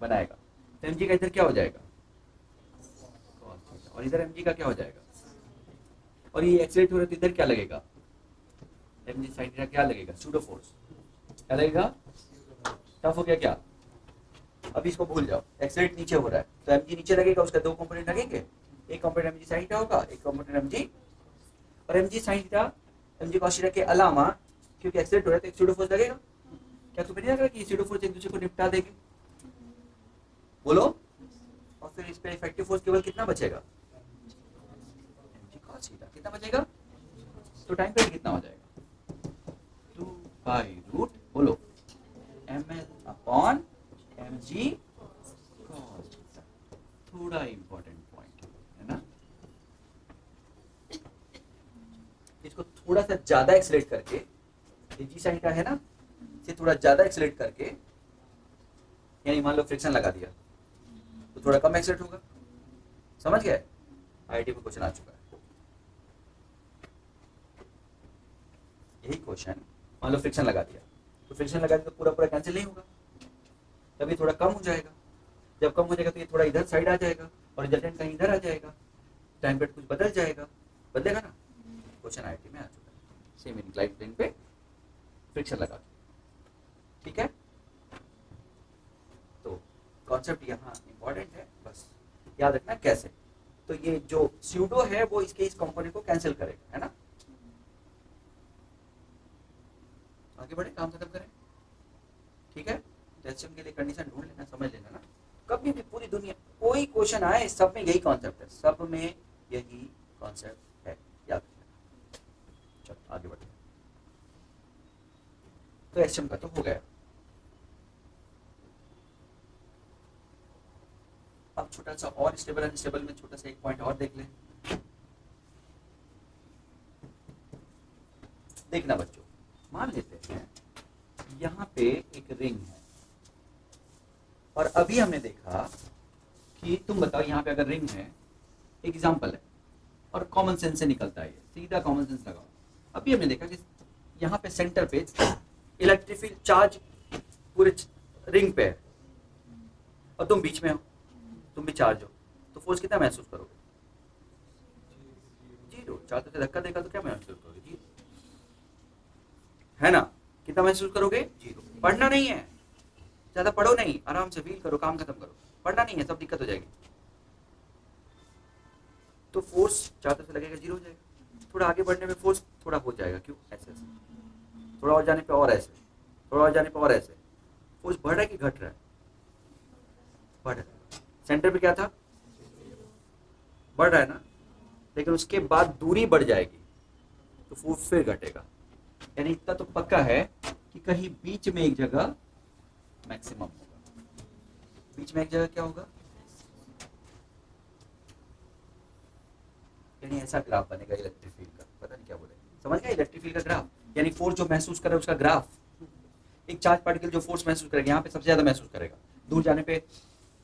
बनाएगा, तो mg का इधर क्या हो जाएगा, और इधर mg का क्या हो जाएगा, और ये एक्सीलरेट हो रहा है तो इधर क्या लगेगा, mg साइन थीटा क्या लगेगा, सूडो फोर्स क्या लगेगा, टफ हो गया क्या। अब इसको भूल जाओ, एक्सीलरेट नीचे हो रहा है तो mg नीचे लगेगा, उसका दो कंपोनेंट लगेंगे, एक कंपोनेंट mg साइन थीटा होगा, एक कंपोनेंट mg, और mg sine theta mg cos theta के अलावा क्योंकि एक्सीलरेट हो रहा है तो एक सूडो फोर्स लगेगा। क्या तुम्हें नहीं लग रहा कि ये सूडो फोर्स एक दूसरे को निपटा देंगे, बोलो, और फिर इस पे इफेक्टिव फोर्स केवल कितना बचेगा, mg cos थीटा कितना बचेगा, तो टाइम पीरियड कितना हो जाएगा, 2 पाई रूट, बोलो ml upon mg cos theta. थोड़ा इंपॉर्टेंट पॉइंट है ना, इसको थोड़ा सा ज्यादा एक्सीलरेट करके ये जी साइन का है ना, से थोड़ा ज्यादा एक्सेलरेट करके, यानी मान लो फ्रिक्शन लगा दिया तो थोड़ा कम एक्सेलरेट होगा। समझ गए? आईआईटी में क्वेश्चन आ चुका है यही क्वेश्चन। मान लो फ्रिक्शन लगा दिया, तो फ्रिक्शन लगा दिया तो पूरा पूरा कैंसिल नहीं होगा, तब ये थोड़ा कम हो जाएगा। जब कम हो जाएगा तो ये थोड़ा इधर साइड आ जाएगा और रिजल्टेंट कहीं इधर आ जाएगा, टाइम पे कुछ बदल जाएगा, बदलेगा ना। क्वेश्चन आईआईटी में आ चुका है, सेम इंक्लाइंड प्लेन पे फ्रिक्शन लगा के। ठीक है, तो कॉन्सेप्ट यहाँ इंपॉर्टेंट है, बस याद रखना कैसे। तो ये जो स्यूडो है वो इसके इस कंपोनेंट को कैंसिल करेगा, है ना। आगे बढ़े, काम खत्म करें। ठीक है, एचएम के लिए कंडीशन ढूंढ लेना, समझ लेना ना। कभी भी पूरी दुनिया कोई क्वेश्चन आए, सब में यही कॉन्सेप्ट है, सब में यही कॉन्सेप्ट है, याद रखना। चलो आगे बढ़ते हैं। तो एचएम का तो हो गया। अब छोटा सा और स्टेबल अनस्टेबल में छोटा सा एक पॉइंट और देख लें। देखना बच्चों, मान लेते हैं यहाँ पे एक रिंग है और अभी हमने देखा कि तुम बताओ यहाँ पे अगर रिंग है, एग्जाम्पल है और कॉमन सेंस से निकलता है, सीधा कॉमन सेंस लगाओ। अभी हमने देखा कि यहाँ पे सेंटर पे इलेक्ट्रिक फील्ड चार्ज पूरे रिंग पे है और तुम बीच में हो, तुम भी चार्ज हो, तो फोर्स कितना महसूस करोगे? जीरो। चार्ज से धक्का देगा तो क्या महसूस करोगे? जीरो, है ना। कितना महसूस करोगे? जीरो। पढ़ना नहीं है, ज्यादा पढ़ो नहीं, आराम से फील करो, काम खत्म करो, पढ़ना नहीं है, सब दिक्कत हो जाएगी। तो फोर्स चार्ज से लगेगा, जीरो हो जाएगा। थोड़ा आगे बढ़ने में फोर्स थोड़ा हो जाएगा, क्यों? ऐसे ऐसे, थोड़ा और जाने पे और ऐसे, थोड़ा और जाने पे और ऐसे। फोर्स बढ़ रहा है कि घट रहा है? बढ़ रहा है। सेंटर पे क्या था? बढ़ रहा है ना, लेकिन उसके बाद दूरी बढ़ जाएगी तो फोर्स फिर घटेगा। यानी इतना तो पक्का है कि कहीं बीच में एक जगह मैक्सिमम होगा। बीच में एक जगह क्या होगा? यानी ऐसा ग्राफ बनेगा इलेक्ट्रिक फील्ड का, पता नहीं क्या बोले, समझ गया? इलेक्ट्रिक फील्ड का ग्राफ, यानी फोर्स जो महसूस करे उसका ग्राफ। एक चार्ज पार्टिकल जो फोर्स महसूस करेगा, यहाँ पे सबसे ज्यादा महसूस करेगा, दूर जाने पे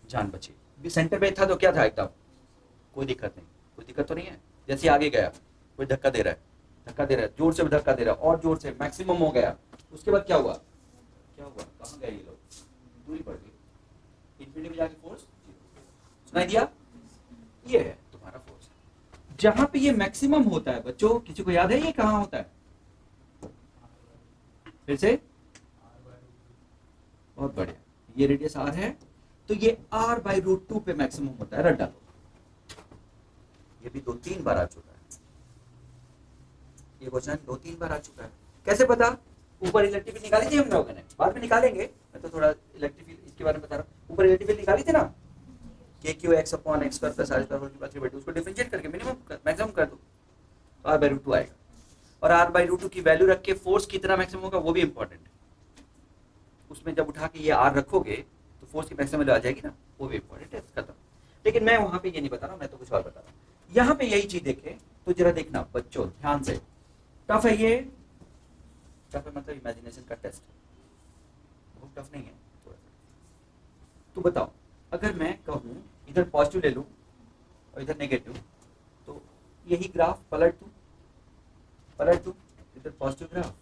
जान बची। सेंटर पे था तो क्या था? एकदम कोई दिक्कत नहीं, कोई दिक्कत तो नहीं है। जैसे आगे गया कोई धक्का दे रहा है, धक्का दे रहा है, जोर से धक्का दे रहा है और जोर से, मैक्सिमम हो गया, उसके बाद क्या हुआ? क्या हुआ? कहाँ गए ये लोग? दूरी बढ़ गई, इंफिनिटी में जाके फोर्स सुनाई दिया। ये है तुम्हारा फोर्स। जहां पे ये मैक्सिमम होता है बच्चों, किसी को याद है ये कहाँ होता है? फिर से, बहुत बढ़िया, ये रेडियस आर है तो ये r/√2 पे मैक्सिमम होता है। रट डालो, ये भी 2-3 बार आ चुका है, ये क्वेश्चन 2-3 बार आ चुका है। कैसे पता? ऊपर इलेक्ट्रिक फील्ड निकाली थी हम लोगों ने, बाद में निकालेंगे, मैं तो थोड़ा इलेक्ट्रिक फील्ड इसके बारे में बता रहा हूँ। ऊपर इलेक्ट्रिक फील्ड निकाली थी ना, KQ(x/r²+r²) उसको डिफरेंशिएट करके मिनिमम मैक्सिमम कर दो, r/√2 आएगा। और r/√2 की वैल्यू रख के फोर्स कितना मैक्सिमम होगा वो भी इंपॉर्टेंट है। उसमें जब उठा के ये r रखोगे तो फोर्स की मैक्सिमम वैल्यू आ जाएगी ना, वो भी इंपॉर्टेंट है। खत्म। लेकिन मैं वहां पे ये नहीं बता रहा हूँ, मैं तो कुछ और बता रहा हूँ। यहाँ पे यही चीज देखें तो जरा देखना बच्चों ध्यान से, टफ है ये, टफ है मतलब इमेजिनेशन का टेस्ट है, बहुत टफ नहीं है थोड़ा सा। तो बताओ, अगर मैं कहूँ इधर पॉजिटिव ले लूँ और इधर नेगेटिव, तो यही ग्राफ पलट दूँ, इधर पॉजिटिव ग्राफ,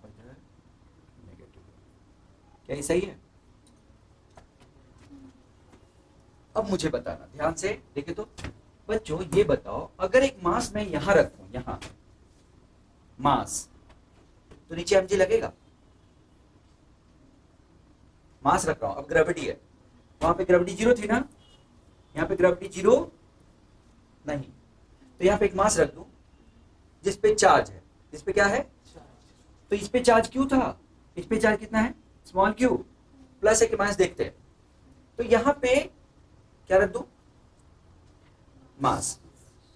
इधर नेगेटिव, क्या ये सही है? अब मुझे बताना, ध्यान से देखे तो बच्चों, ये बताओ अगर एक मास मैं यहां रखूं, यहां मास, तो नीचे mg लगेगा? मास रख रहा हूं, अब ग्रेविटी है, वहां पे ग्रेविटी जीरो थी ना, यहाँ पे ग्रेविटी जीरो नहीं, तो यहाँ पे एक मास रख दूं जिस पे चार्ज है, जिस पे क्या है? तो इस पे चार्ज क्यू था, इस पे चार्ज कितना है? स्मॉल क्यू, प्लस है कि माइनस देखते हैं। तो यहाँ पे क्या रख दूं? मास।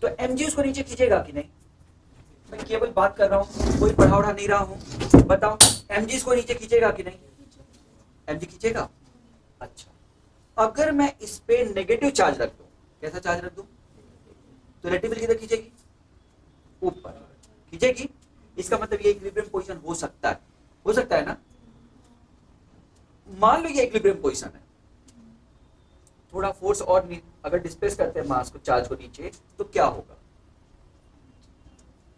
तो mg उसको नीचे खींचेगा कि नहीं? मैं केवल बात कर रहा हूं, कोई पढ़ा उड़ा नहीं रहा हूं, बताओ mg इसको नीचे खींचेगा कि नहीं? mg खींचेगा। अच्छा, अगर मैं इस पे नेगेटिव चार्ज रख दूं, कैसा चार्ज रख दूं, तो इलेक्ट्रिक फील्ड किधर खींचेगी? ऊपर दिखेगी, इसका मतलब ये इक्विलिब्रियम पोजीशन हो सकता है ना। मान लो ये इक्विलिब्रियम पोजीशन है, थोड़ा फोर्स और अगर डिस्प्लेस करते हैं मास को, चार्ज को नीचे, तो क्या होगा?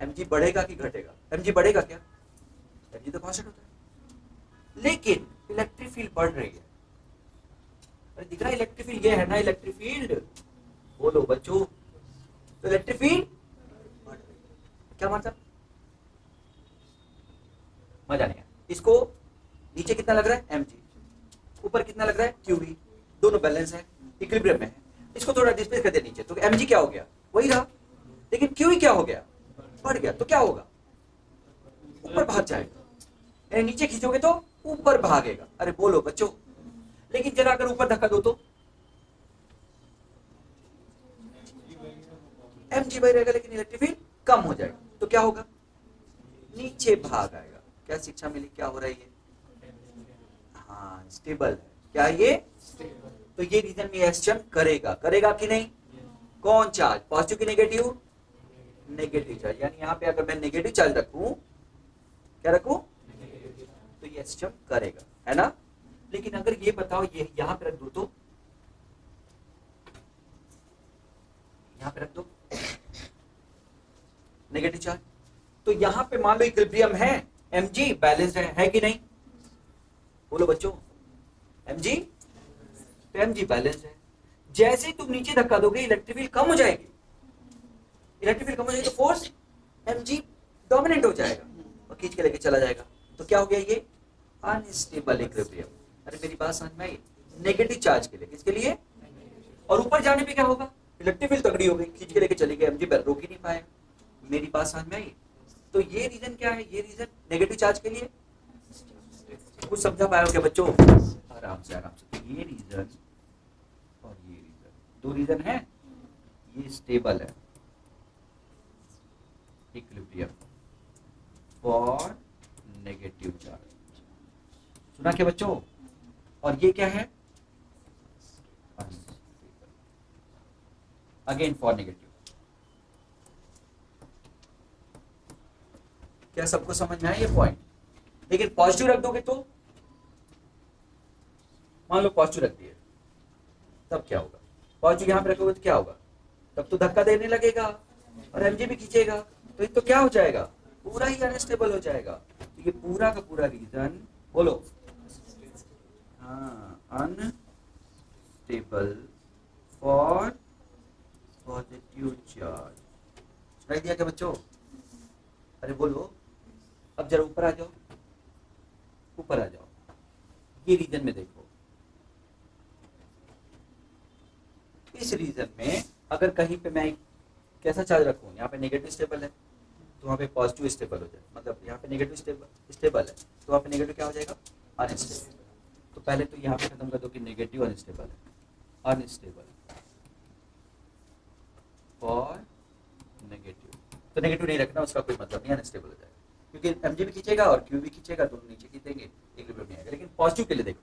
mg बढ़ेगा कि घटेगा? mg बढ़ेगा क्या? mg तो कांस्टेंट होता है, लेकिन इलेक्ट्रिक फील्ड बढ़ रही है। अरे दिख रहा है इलेक्ट्रिक फील्ड, ये है ना इलेक्ट्रिक फील्ड, बोलो बच्चों, तो इलेक्ट्रिक फील्ड बढ़ रही है। क्या मतलब? मजा नहीं है। इसको नीचे कितना लग रहा है? mg, ऊपर कितना लग रहा है? qv, दोनों बैलेंस है, इक्विलिब्रियम में है। इसको थोड़ा डिस्प्लेस कर दे नीचे, तो mg क्या हो गया? वही रहा, लेकिन qv क्या हो गया? बढ़ गया। तो क्या होगा? ऊपर भाग जाएगा। नीचे खींचोगे तो ऊपर भागेगा। अरे बोलो बच्चों, लेकिन जरा अगर ऊपर धक्का दो तो mg वही रहेगा, लेकिन इलेक्ट्रिक फील्ड कम हो जाएगा। तो क्या होगा? नीचे भाग आएगा। क्या शिक्षा मिली? क्या हो रहा है ये? हाँ, स्टेबल है। क्या ये? तो ये रीजन में एसचम करेगा कि नहीं? कौन चार्ज? पॉजिटिव की नेगेटिव? Negative charge. यानी यहाँ पे अगर मैं नेगेटिव चार्ज रखूं, क्या रखूं? तो ये एसचम करेगा, है ना। लेकिन अगर ये बताओ, ये यहां पे रख दो तो, यहां पे रख दो नेगेटिव चार्ज, तो यहां पे मान लो इक्विलिब्रियम है, mg बैलेंस्ड है कि नहीं? बोलो बच्चों, mg, तो mg बैलेंस्ड है। जैसे ही तुम नीचे धक्का दोगे, इलेक्ट्रिक फील्ड कम हो जाएगी। इलेक्ट्रिक फील्ड कम हो जाएगी तो फोर्स mg डोमिनेंट हो जाएगा और खींच के लेके चला जाएगा। तो क्या हो गया? ये अनस्टेबल इक्विलिब्रियम। अरे मेरी बात समझ में आई? नेगेटिव चार्ज के लिए, किसके लिए? और ऊपर जाने पे क्या होगा? इलेक्ट्रिक फील्ड तगड़ी हो गई, खींच के लेके चली गई, mg रोक ही नहीं पाया। मेरी बात समझ में आई? तो ये रीजन क्या है? ये रीजन नेगेटिव चार्ज के लिए। कुछ समझा पाए हो क्या बच्चों? आराम से आराम से। तो ये रीजन और ये रीजन, दो रीजन है। ये स्टेबल है, इक्विलिब्रियम फॉर नेगेटिव चार्ज। सुना क्या बच्चों? और ये क्या है? Again for negative. क्या सबको समझ में आया ये पॉइंट? लेकिन पॉजिटिव रख दोगे तो, मान लो पॉजिटिव रख दिए, तब क्या होगा? पॉजिटिव यहां पे रखोगे तो क्या होगा? तब तो धक्का देने लगेगा और mg भी खींचेगा, तो ये तो क्या हो जाएगा? पूरा ही अनस्टेबल हो जाएगा। तो ये पूरा का पूरा रीजन, बोलो, हाँ, अनस्टेबल फॉर पॉजिटिव चार्ज। सुनाई दिया क्या बच्चों? अरे बोलो, अब जरा ऊपर आ जाओ, ऊपर आ जाओ। ये रीजन में देखो, इस रीजन में अगर कहीं पे मैं कैसा चार्ज रखूं, यहाँ पे नेगेटिव स्टेबल है तो वहां पे पॉजिटिव स्टेबल हो जाए, मतलब यहाँ पे नेगेटिव स्टेबल है तो वहां पे नेगेटिव क्या हो जाएगा? अनस्टेबल। तो पहले तो यहाँ पे खत्म कर दो कि नेगेटिव अनस्टेबल है, अनस्टेबल फॉर नेगेटिव। तो नेगेटिव नहीं रखना, उसका कोई मतलब नहीं, अनस्टेबल हो जाएगा, क्योंकि mg भी खींचेगा और q भी खींचेगा, दोनों नीचे खींचेंगे, इक्विलिब्रियम नहीं आएगा। लेकिन पॉजिटिव के लिए देखो,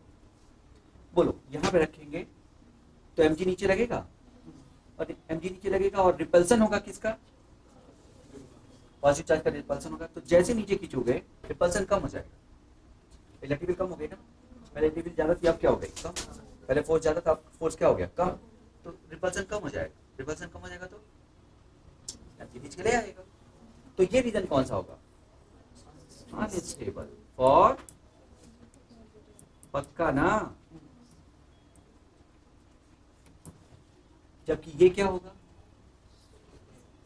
बोलो यहाँ पे रखेंगे तो mg नीचे लगेगा, और mg नीचे लगेगा और रिपल्सन होगा किसका? पॉजिटिव चार्ज का रिपल्सन होगा। तो जैसे नीचे खींचोगे रिपल्सन कम हो जाएगा, इलेक्ट्रिक फील्ड कम हो गई ना। पहले इलेक्ट्रिक फील्ड ज्यादा थी, अब क्या हो गई? कम। पहले फोर्स ज्यादा था, अब फोर्स क्या हो गया? कम। तो रिपल्सन कम हो जाएगा, रिपल्सन कम हो जाएगा तो mg खींच के ले आएगा। तो ये रीजन कौन सा होगा? अनस्टेबल फॉर, पक्का ना? जबकि ये क्या होगा?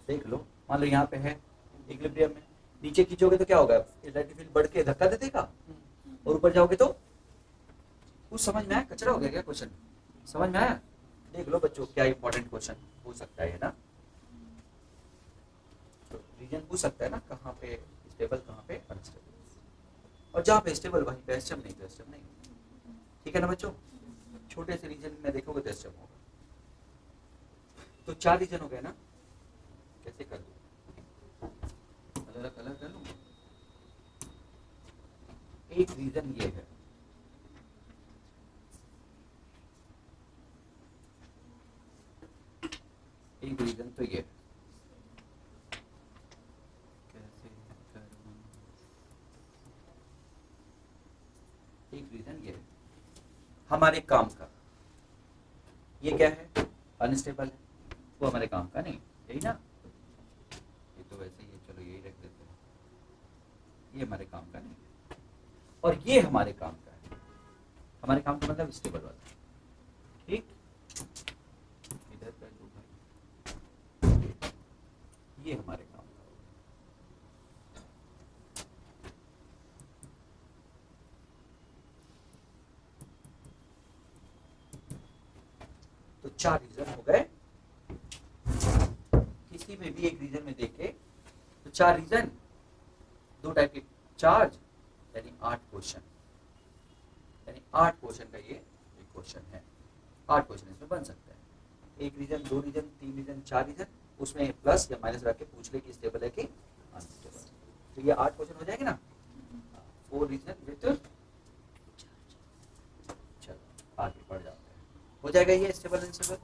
देख लो, मान लो यहाँ पे है इक्विलिब्रियम में, नीचे खींचोगे तो क्या होगा? इलेक्ट्रिक फील्ड बढ़ के धक्का दे देगा, और ऊपर जाओगे तो कुछ समझ में आया? कचरा हो गया क्या क्वेश्चन? समझ में आया? देख लो बच्चों, क्या इंपॉर्टेंट क्वेश्चन हो सकता है ना। तो रीजन पूछ सकता है ना, कहाँ पे स्टेबल, कहाँ पे अनस्टेबल, और जहाँ पे स्टेबल वहीं पे एसचम, नहीं तो एसचम नहीं। ठीक है ना बच्चों? छोटे से रीजन में देखोगे तो एसचम होगा। तो 4 रीजन हो गए ना। कैसे कर दूं? अलग कलर कर लूं? एक रीजन ये है, एक रीजन तो ये है, कैसे हमारे काम का, ये क्या है, अनस्टेबल है, वो हमारे काम का नहीं, यही ना, ये तो वैसे ही है, चलो यही रख देते हैं, ये हमारे काम का नहीं, और ये हमारे काम का है, हमारे काम का मतलब स्टेबल वाला, ठीक। इधर कर दो भाई, ये हमारे काम का होगा। तो 4 रीजन हो गए, किसी में भी एक रीजन में देखे तो 4 रीजन, 2 टाइप के चार्ज, यानी 8 क्वेश्चन, यानी 8 क्वेश्चन का ये एक क्वेश्चन है, 8 क्वेश्चन इसमें बन सकता है, 1 रीजन, 2 रीजन, 3 रीजन, 4 रीजन, उसमें प्लस या माइनस रख के पूछ ले कि स्टेबल है कि अनस्टेबल, तो ये 8 क्वेश्चन हो जाएंगे ना, 4 रीजन विथ, चलो आगे बढ़ जाते हैं, हो जाएगा ये स्टेबल अनस्टेबल,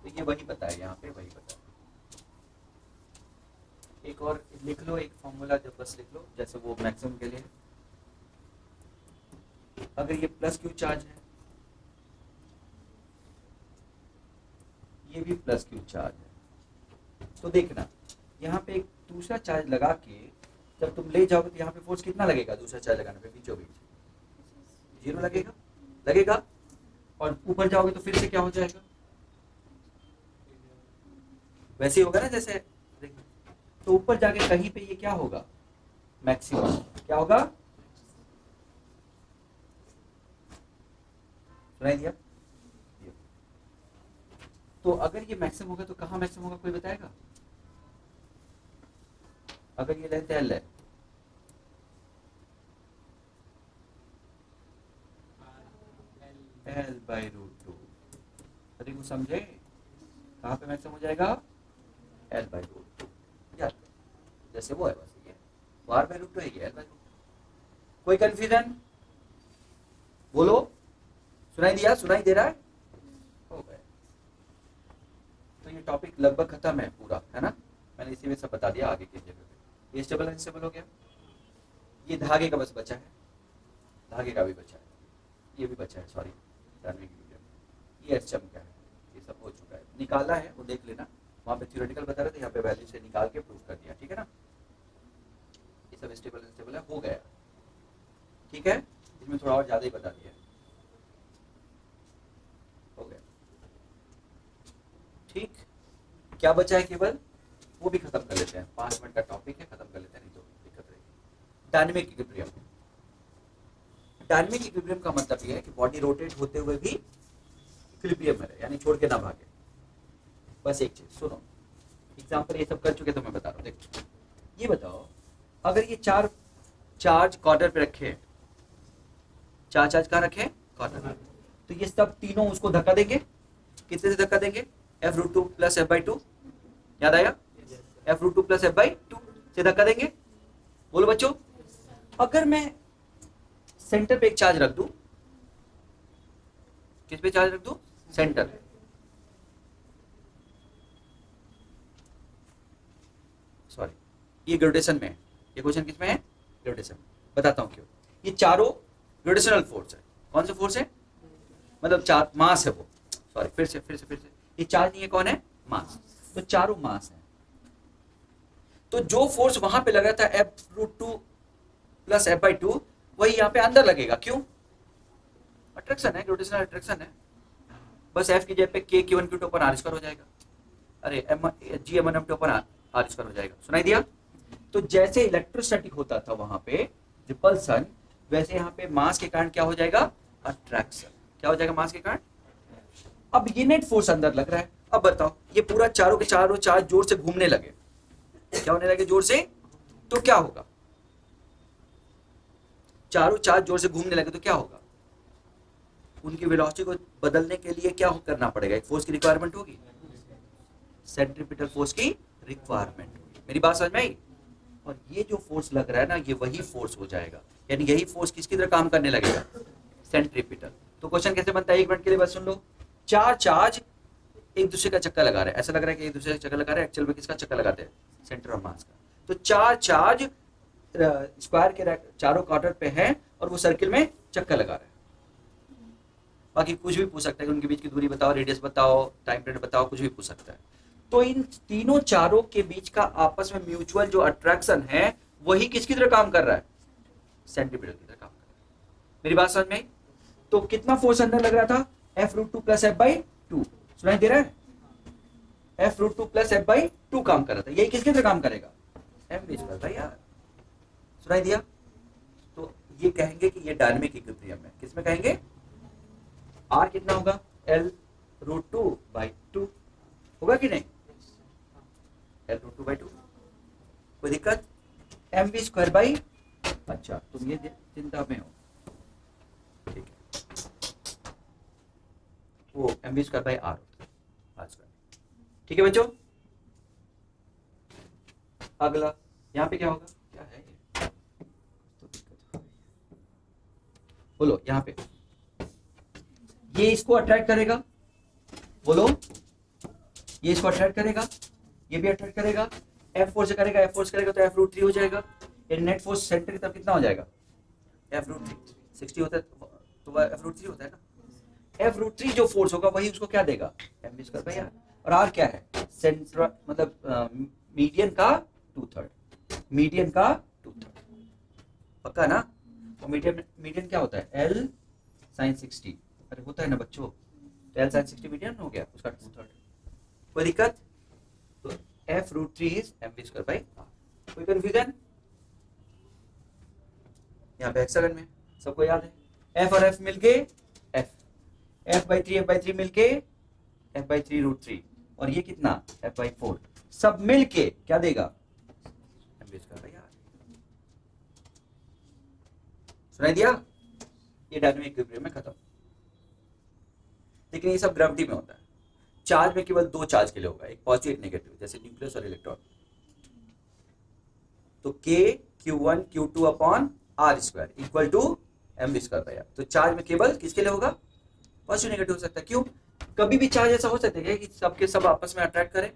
तो ये वही बताया, यहाँ पे वही बताया। एक और लिख लो, एक फॉर्मूला जब बस लिख लो, जैसे वो मैक्सिमम के लिए, अगर ये प्लस क्यू चार्ज है, ये भी प्लस क्यू चार्ज है, तो देखना यहाँ पे एक दूसरा चार्ज लगा के जब तुम ले जाओगे तो यहाँ पे फोर्स कितना लगेगा, दूसरा चार्ज लगाने पे बीचों बीच 0 लगेगा, लगेगा, और ऊपर जाओगे तो फिर से क्या हो जाएगा, वैसे ही होगा ना जैसे, तो ऊपर जाके कहीं पे ये क्या होगा, मैक्सिमम, क्या होगा, सुनाई दिया, तो अगर ये मैक्सिमम होगा तो कहाँ मैक्सिमम होगा, कोई बताएगा, अगर ये लेंथ एल है, L/√2, अरे वो समझे, कहाँ पे मैक्सिमम हो जाएगा, L/√2, याद जैसे वो है बस, ये R/√2 है, ये L/√2, कोई कंफ्यूजन, बोलो, सुनाई दिया, सुनाई दे रहा है, हो गया, तो ये टॉपिक लगभग खत्म है पूरा, है ना, मैंने इसी में सब बता दिया, आगे की जगह पे ये स्टेबल अनस्टेबल हो गया, ये धागे का बस बचा है, धागे का भी बचा है, ये भी बचा है, सॉरी, ये एचएम का है, ये सब हो चुका है, निकाला है वो देख लेना, वहाँ पे थ्योरेटिकल बता रहे थे, यहाँ पे वैल्यू से निकाल के प्रूव कर दिया, ठीक है ना, ये सब स्टेबल अनस्टेबल है, हो गया, ठीक है, इसमें थोड़ा और ज्यादा ही बता दिया, हो गया, ठीक, क्या बचा है केवल, वो भी खत्म कर लेते हैं, 5 मिनट का टॉपिक है, खत्म कर लेते हैं, नहीं तो दिक्कत रहेगी। डायनेमिक इक्विलिब्रियम, डायनेमिक इक्विलिब्रियम का मतलब ये है कि बॉडी रोटेट होते हुए भी इक्विलिब्रियम में रहे, यानी छोड़ के ना भागे, बस एक चीज सुनो, एग्जांपल ये सब कर चुके तो मैं बता रहा हूँ, देखो ये बताओ, अगर ये 4 चार्ज कॉर्नर पे रखे, 4 चार्ज कहाँ रखे, कॉर्नर पे, तो ये सब तीनों उसको धक्का देंगे, कितने से धक्का देंगे, F√2 प्लस F/2, याद आया, F√2 प्लस F/2 से धक्का देंगे, बोलो बच्चों, अगर मैं सेंटर पे एक चार्ज रख दूं, किस पे चार्ज रख दूं, सेंटर पे, सॉरी, ये ग्रेविटेशन में है, ये क्वेश्चन किस में है, ग्रेविटेशन, बताता हूं क्यों, ये चारों ग्रेविटेशनल फोर्स है, कौन सा फोर्स है, मतलब चार मास है वो, सॉरी, फिर से ये चार्ज नहीं है, कौन है, मास, तो चारों मास है, तो जो फोर्स वहां पे लगा था F√2 प्लस F/2 वही यहाँ पे अंदर लगेगा, क्यों, अट्रैक्शन है, ग्रेविटेशनल अट्रैक्शन है, बस F की जगह पे K Q1 Q2 अपन R² हो जाएगा, अरे G M1 M2 अपन R² हो जाएगा, सुनाई दिया, तो जैसे इलेक्ट्रोस्टैटिक होता था वहां पे रिपल्सन, वैसे यहाँ पे मास के कारण क्या हो जाएगा, अट्रैक्शन, क्या हो जाएगा मास के कारण, अब ये नेट फोर्स अंदर लग रहा है, अब बताओ ये पूरा चारों के चारों चार्ज जोर से घूमने लगे, क्या होने लगे, जोर से, तो क्या होगा, चारों चार्ज जोर से घूमने लगे तो क्या होगा, उनकी वेलोसिटी को बदलने के लिए क्या करना पड़ेगा, एक फोर्स की रिक्वायरमेंट होगी, सेंट्रीपिटल फोर्स की रिक्वायरमेंट होगी, मेरी बात समझ में आई, और ये जो फोर्स लग रहा है ना, ये वही फोर्स हो जाएगा, यानी यही फोर्स किसकी तरह काम करने लगेगा, सेंट्रीपिटल, तो क्वेश्चन कैसे बनता है, 1 मिनट के लिए बस सुन लो, 4 चार्ज एक दूसरे का चक्कर लगा रहे हैं, ऐसा लग रहा है कि एक दूसरे का चक्कर लगा रहे हैं, एक्चुअल में किसका चक्कर लगाते हैं, सेंटर ऑफ मास का, तो 4 चार्ज स्क्वायर के चारों क्वार्टर पे है और वो सर्किल में चक्कर लगा रहे हैं, बाकी कुछ भी पूछ सकता है कि उनके बीच की दूरी बताओ, रेडियस बताओ, टाइम पीरियड बताओ, कुछ भी पूछ सकता है। तो इन तीनों चारों के बीच का आपस में म्यूचुअल जो अट्रैक्शन है वही किसकी तरह काम कर रहा है, सेंटीमीटर की तरह काम कर रहा है। मेरी बात समझ में आई? तो कितना फोर्स अंदर लग रहा था, F root two plus F by two, सुनाई दे रहा है, F root two plus F by two काम कर रहा था, यही किसकी तरह काम करेगा, M V square by R. सुनाई दिया? तो ये कहेंगे कि ये डायनेमिक इक्विलिब्रियम है, किसमें कहेंगे, आर कितना होगा, L root two by two, होगा कि नहीं, L root two by two, कोई दिक्कत, एम वी स्क्वायर बाई, अच्छा तुम ये चिंता में हो, ठीक है, वो M V square by R होता है, आर स्क्वायर, ठीक है बच्चों। अगला यहाँ पे क्या होगा, क्या है ये, तो दिक्कत हो रही है, बोलो यहाँ पे, ये इसको अट्रैक्ट करेगा, बोलो, ये इसको अट्रैक्ट करेगा, ये भी अट्रैक्ट करेगा, एफ फोर्स करेगा, एफ फोर्स करेगा तो एफ रूट थ्री हो जाएगा, नेट फोर्स सेंटर की तरफ कितना हो जाएगा, एफ रूट थ्री, 60 होता है तो वह एफ रूट थ्री होता है ना, एफ रूट थ्री जो फोर्स होगा वही उसको क्या देगा, M V square by R, और आर क्या है, सेंटर मतलब मीडियन का टू थर्ड, मीडियन का टू थर्ड, पक्का ना, तो मीडियन क्या होता है, एल साइन 60, अरे होता है ना बच्चों, तो एल साइन 60 मीडियन हो गया, उसका टू थर्ड, कोई दिक्कत, तो F root three is M V square by R, कोई कंफ्यूजन, यहाँ पे हेक्सागन में सबको याद है, एफ और एफ मिलके एफ, एफ बाई थ्री मिलके F by three root three, और ये कितना एफ बाई फोर, सब मिलके क्या देगा, M V square by R. सुनाई दिया? ये डायनेमिक इक्विलिब्रियम में खत्म। लेकिन ये सब ग्रेविटी में होता है, चार्ज में केवल दो चार्ज के लिए होगा, एक पॉजिटिव एक नेगेटिव, जैसे न्यूक्लियस और इलेक्ट्रॉन, तो K Q one Q two upon R square equal to M V square by R, तो चार्ज में केवल किसके लिए होगा, पॉजिटिव नेगेटिव हो सकता है, क्यों, कभी भी चार्ज ऐसा हो सकता है कि सबके सब आपस में अट्रैक्ट करें,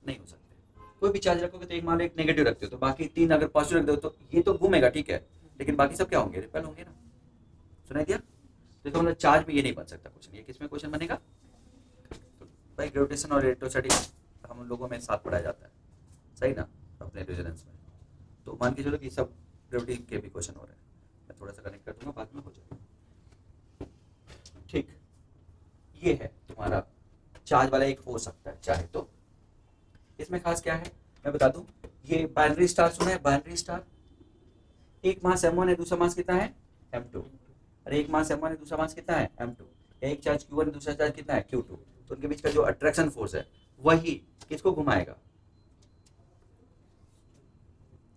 नहीं हो सकते, कोई भी चार्ज रखोगे तो एक मान लो एक नेगेटिव रखते हो तो बाकी तीन अगर पॉजिटिव रख दो तो ये तो घूमेगा, ठीक है, लेकिन बाकी सब क्या होंगे, रिपेल होंगे ना। सुनाई दिया? तो मतलब चार्ज में ये नहीं बन सकता क्वेश्चन, ये किसमें क्वेश्चन बनेगा, तो भाई ग्रेविटेशन और इलेक्ट्रोस्टैटिक हम लोगों में साथ पढ़ाया जाता है, सही ना, अपने रेजोनेंस में, तो मान के चलो कि सब ग्रेविटी के भी क्वेश्चन हो रहे हैं, मैं थोड़ा सा कनेक्ट कर दूंगा, बाद में हो जाएगा, ठीक, ये है तुम्हारा चार्ज वाला एक हो सकता है चाहे तो, इसमें खास क्या है मैं बता दूं, ये बाइनरी स्टार सुना है, बाइनरी स्टार, एक मास m1 है, दूसरा मास कितना है m2, अरे एक मास m1 है, दूसरा मास कितना है m2, एक चार्ज q1 दूसरा चार्ज कितना है q2, तो उनके बीच का जो अट्रैक्शन फोर्स है वही किसको घुमाएगा,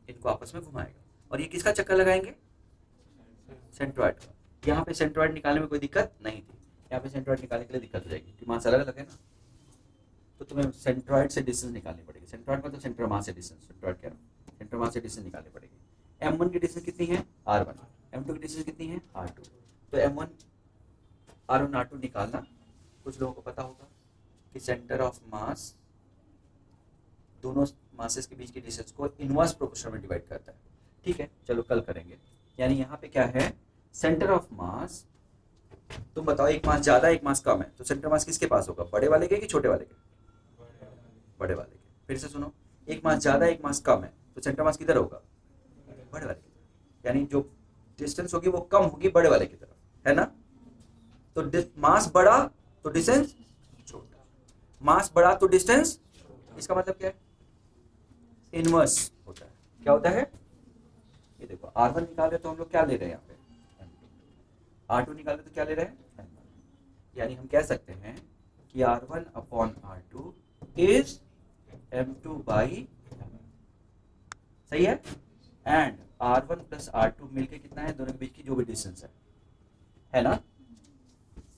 इनको आपस में घुमाएगा, और ये किसका चक्कर लगाएंगे, सेंट्रॉइड का, यहाँ पे सेंट्रॉइड निकालने में कोई दिक्कत नहीं थी, यहाँ पे सेंट्रॉइड निकालने के लिए दिक्कत हो जाएगी कि मास अलग अलग है ना, तो तुम्हें सेंट्रॉइड से डिस्टेंस निकालनी पड़ेगी, सेंट्रॉइड मतलब सेंटर मास से डिस्टेंस, सेंट्रॉइड क्या ना, सेंटर मास से डिस्टेंस निकालनी पड़ेगी, m1 की डिस्टेंस कितनी है r1, m2 की डिस्टेंस कितनी है r2, तो m1 r1 r2 निकालना, कुछ लोगों को पता होगा कि सेंटर ऑफ मास दोनों मासेस के बीच की डिस्टेंस को इनवर्स प्रोपोर्शन में डिवाइड करता है, ठीक है, चलो कल करेंगे, यानी यहाँ पे क्या है, सेंटर ऑफ मास, तुम बताओ एक मास ज्यादा एक मास कम है, तो सेंटर मास किसके पास होगा, बड़े वाले के कि छोटे वाले के, बड़े वाले के, फिर से सुनो, एक मास ज्यादा एक मास कम है तो सेंटर मास किधर होगा, बड़े वाले की तरफ, यानी जो डिस्टेंस होगी वो कम होगी बड़े वाले की तरफ, है ना, तो मास बड़ा तो डिस्टेंस छोटा, मास बड़ा तो डिस्टेंस, इसका मतलब क्या है, इनवर्स होता है, क्या होता है, ये देखो r1 निकाल रहे तो हम लोग क्या ले रहे हैं यहाँ पे, r2 निकाल रहे तो क्या ले रहे हैं, यानी हम कह सकते हैं कि r1 upon r2 is m2 by, सही है, एंड r1 प्लस r2 मिलके कितना है, दोनों के बीच की जो भी डिस्टेंस है ना,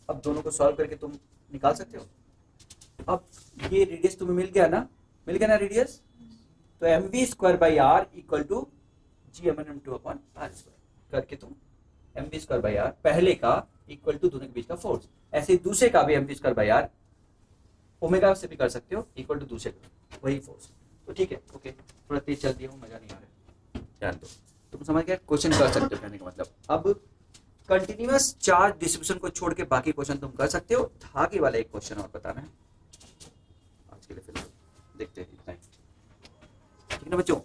अब दोनों को सॉल्व करके तुम निकाल सकते हो, अब ये रेडियस तुम्हें मिल गया ना रेडियस, तो M V square by R equal to G M N M two upon R square करके तुम M V square by R पहले का इक्वल टू दोनों के बीच का फोर्स, ऐसे ही दूसरे का भी M V square by R omega से भी कर सकते हो इक्वल टू दूसरे का वही फोर्स, तो ठीक है, ओके, थोड़ा तेज चल दिया हूँ, मजा नहीं आ रहा है, ध्यान दो, तुम समझ गए, क्वेश्चन कर सकते हो कहने का मतलब। अब कंटिन्यूअस चार्ज डिस्ट्रीब्यूशन को छोड़ के बाकी क्वेश्चन तुम कर सकते हो। धागे वाला एक क्वेश्चन और बताना है आज के लिए, फिलहाल देखते हैं इतना ही, ठीक है ना बच्चों।